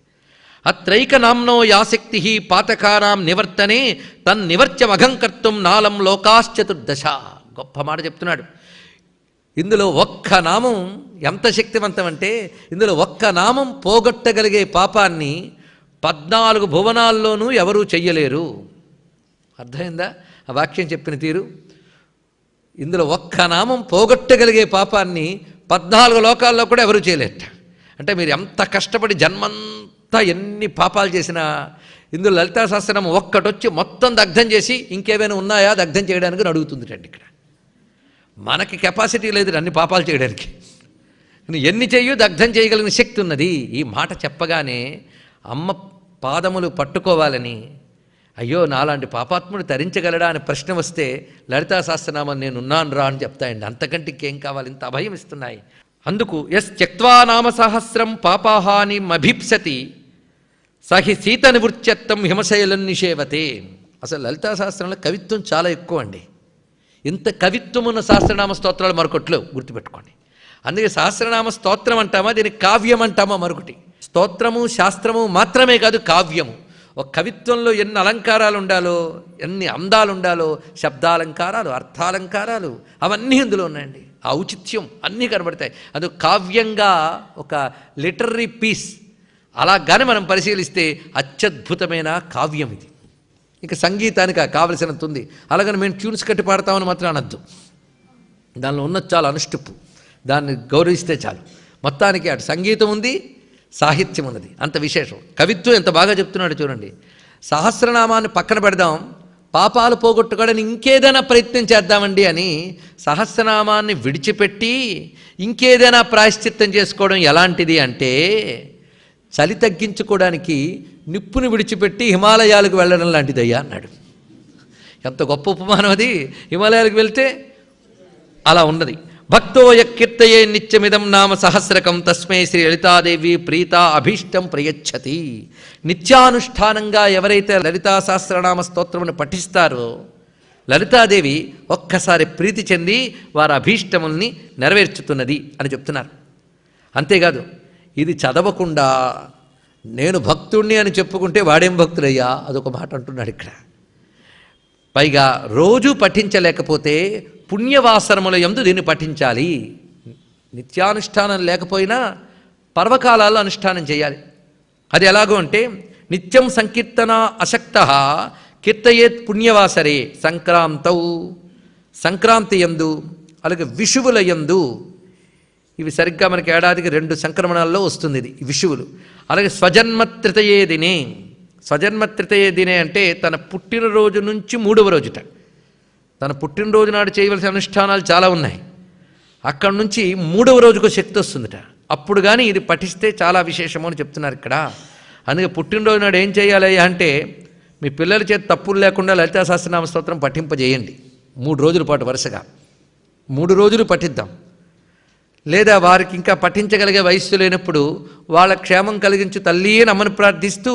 అత్రైక నామ్నో యాశక్తి పాతకానాం నివర్తనే తన్నివర్త్యమఘంకర్తుం నాలం లోకాశ్చతుర్దశ. గొప్ప మాట చెప్తున్నాడు. ఇందులో ఒక్క నామం ఎంత శక్తివంతం అంటే ఇందులో ఒక్క నామం పోగొట్టగలిగే పాపాన్ని 14 భువనాల్లోనూ ఎవరూ చెయ్యలేరు. అర్థమైందా ఆ వాక్యం చెప్పిన తీరు? ఇందులో ఒక్క నామం పోగొట్టగలిగే పాపాన్ని 14 లోకాల్లో కూడా ఎవరూ చేయలేట. అంటే మీరు ఎంత కష్టపడి జన్మంతా ఎన్ని పాపాలు చేసినా ఇందులో లలితా సహస్రనామం ఒక్కటొచ్చి మొత్తం దగ్ధం చేసి ఇంకేమైనా ఉన్నాయా దగ్ధం చేయడానికి అడుగుతుంది రండి. ఇక్కడ మనకి కెపాసిటీ లేదు అన్ని పాపాలు చేయడానికి. ఎన్ని చెయ్యు దగ్ధం చేయగలిగిన శక్తి ఉన్నది. ఈ మాట చెప్పగానే అమ్మ పాదములు పట్టుకోవాలని, అయ్యో నాలాంటి పాపాత్ముడు తరించగలడా అని ప్రశ్న వస్తే లలితా సహస్రనామం నేనున్నాను రా అని చెప్తాయండి. అంతకంటే ఇంకేం కావాలి? ఇంత అభయం ఇస్తున్నాయి. అందుకు యస్ త్యక్త్వా నామ సహస్రం పాపాహాని మభీప్సతి సహి సీత నివృత్యత్వం హిమశైలం నిషేవతే. అసలు లలితా సహస్రంలో కవిత్వం చాలా ఎక్కువ అండి. ఇంత కవిత్వం ఉన్న సహస్రనామ స్తోత్రాలు మరొకట్లో గుర్తుపెట్టుకోండి. అందుకే సహస్రనామ స్తోత్రం అంటామా, దీనికి కావ్యం అంటామా మరొకటి. స్తోత్రము శాస్త్రము మాత్రమే కాదు, కావ్యము. ఒక కవిత్వంలో ఎన్ని అలంకారాలు ఉండాలో, ఎన్ని అందాలు ఉండాలో, శబ్దాలంకారాలు, అర్థాలంకారాలు అవన్నీ ఇందులో ఉన్నాయండి. ఆ ఔచిత్యం అన్నీ కనబడతాయి. అది కావ్యంగా ఒక లిటరరీ పీస్ అలాగానే మనం పరిశీలిస్తే అత్యద్భుతమైన కావ్యం ఇది. ఇక సంగీతానికి కావలసినంత ఉంది. అలాగని మేము ట్యూన్స్ కట్టి పాడతామని మాత్రం అనద్దు. దానిలో ఉన్నది చాలా అనుష్టుప్పు, దాన్ని గౌరవిస్తే చాలు. మొత్తానికి అటు సంగీతం ఉంది, సాహిత్యం ఉన్నది, అంత విశేషం. కవిత్వం ఎంత బాగా చెప్తున్నాడు చూడండి. సహస్రనామాన్ని పక్కన పెడదాం, పాపాలు పోగొట్టుకోవడానికి ఇంకేదైనా ప్రయత్నం చేద్దామండి అని సహస్రనామాన్ని విడిచిపెట్టి ఇంకేదైనా ప్రాయశ్చిత్తం చేసుకోవడం ఎలాంటిది అంటే, చలి తగ్గించుకోవడానికి నిప్పుని విడిచిపెట్టి హిమాలయాలకు వెళ్ళడం లాంటిదయ్యా అన్నాడు. ఎంత గొప్ప ఉపమానం అది! హిమాలయాలకు వెళ్తే అలా ఉన్నది. భక్తో యకీర్తయే నిత్యమిదం నామ సహస్రకం తస్మై శ్రీ లలితాదేవి ప్రీత అభీష్టం ప్రయచ్చతి. నిత్యానుష్ఠానంగా ఎవరైతే లలితా సహస్రనామ స్తోత్రమును పఠిస్తారో లలితాదేవి ఒక్కసారి ప్రీతి చెంది వారి అభీష్టముల్ని నెరవేర్చుతున్నది అని చెప్తున్నారు. అంతేకాదు, ఇది చదవకుండా నేను భక్తుణ్ణి అని చెప్పుకుంటే వాడేం భక్తుడయ్యా, అదొక మాట అంటున్నాడు ఇక్కడ. పైగా రోజు పఠించలేకపోతే పుణ్యవాసరముల యందు దీన్ని పఠించాలి. నిత్యానుష్ఠానం లేకపోయినా పర్వకాలాల్లో అనుష్ఠానం చేయాలి. అది ఎలాగో అంటే, నిత్యం సంకీర్తన అశక్త కీర్తయేత్ పుణ్యవాసరే సంక్రాంతౌ, సంక్రాంతి యందు అలాగే విషువుల యందు. ఇవి సరిగ్గా మనకి ఏడాదికి 2 సంక్రమణాల్లో వస్తుంది ఇది, విషువులు. అలాగే స్వజన్మత్రితయే దినే. స్వజన్మత్రితయే దినే అంటే తన పుట్టినరోజు నుంచి 3వ రోజుట. తన పుట్టినరోజు నాడు చేయవలసిన అనుష్ఠానాలు చాలా ఉన్నాయి. అక్కడి నుంచి 3వ రోజుకు శక్తి వస్తుందిట. అప్పుడు కానీ ఇది పఠిస్తే చాలా విశేషము అని చెప్తున్నారు ఇక్కడ. అందుకే పుట్టినరోజు నాడు ఏం చేయాలి అంటే, మీ పిల్లల చేత తప్పులు లేకుండా లలితా సహస్రనామ స్తోత్రం పఠింపజేయండి 3 రోజుల పాటు వరుసగా. 3 రోజులు పఠిద్దాం. లేదా వారికి ఇంకా పఠించగలిగే వయస్సు లేనప్పుడు వాళ్ళ క్షేమం కలిగించు తల్లి అని అమ్మను ప్రార్థిస్తూ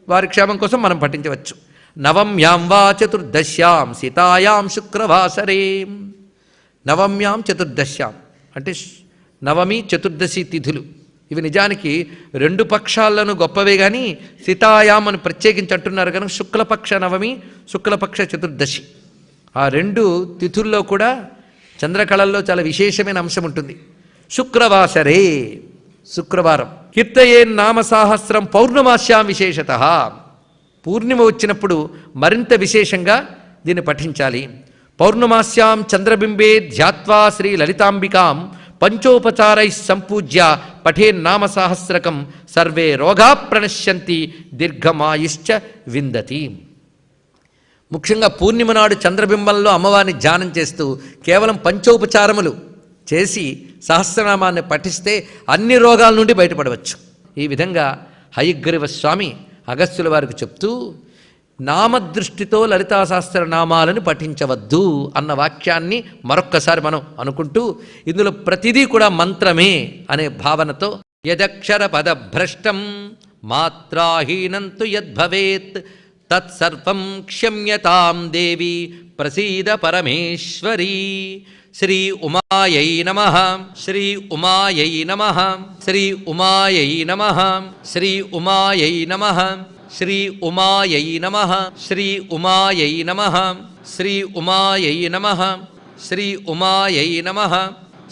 వారి క్షేమం కోసం మనం పఠించవచ్చు. నవమ్యాం వా చతుర్దశ్యాం సీతాయాం శుక్రవాసరే. నవమ్యాం చతుర్దశ్యాం అంటే నవమి చతుర్దశి తిథులు. ఇవి నిజానికి 2 పక్షాలను గొప్పవే కానీ సీతాయాం అని ప్రత్యేకించి అంటున్నారు కనుక శుక్లపక్ష నవమి శుక్లపక్ష చతుర్దశి ఆ 2 తిథుల్లో కూడా చంద్రకళల్లో చాలా విశేషమైన అంశం ఉంటుంది. శుక్రవాసరే శుక్రవారం. కీర్తయే నామ సాహస్రం పౌర్ణమాస్యాం విశేషత. పూర్ణిమ వచ్చినప్పుడు మరింత విశేషంగా దీన్ని పఠించాలి. పౌర్ణమాస్యాం చంద్రబింబే ధ్యాత్వా శ్రీ లలితాంబికాం పంచోపచారై సంపూజ్య పఠే నామ సహస్రకం సర్వే రోగా ప్రణశ్యంతి దీర్ఘమాయుశ్చ విందతి. ముఖ్యంగా పూర్ణిమ నాడు చంద్రబింబంలో అమ్మవారిని ధ్యానం చేస్తూ కేవలం పంచోపచారములు చేసి సహస్రనామాన్ని పఠిస్తే అన్ని రోగాల నుండి బయటపడవచ్చు. ఈ విధంగా హయగ్రీవ స్వామి అగస్త్యుల వారికి చెప్తూ, నామదృష్టితో లలితా సహస్రనామాలను పఠించవద్దు అన్న వాక్యాన్ని మరొక్కసారి మనం అనుకుంటూ, ఇందులో ప్రతిదీ కూడా మంత్రమే అనే భావనతో యదక్షర పదభ్రష్టం మాత్రాహీనంతు యద్భవేత్ తత్సర్వం క్షమ్యతాం దేవి ప్రసీద పరమేశ్వరీ. శ్రీ ఉమాయై నమః. శ్రీ ఉమాయై నమః. శ్రీ ఉమాయై నమః. శ్రీ ఉమాయై నమః. శ్రీ ఉమాయై నమః. శ్రీ ఉమాయై నమః. శ్రీ ఉమాయై నమః. శ్రీ ఉమాయై నమః.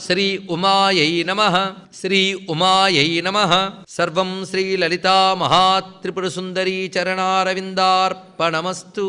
శ్రీ ఉమాయై నమః. శ్రీ ఉమాయై నమః. సర్వం శ్రీ లలితా మహాత్రిపుర సుందరీ చరణారవిందార్పణమస్తు.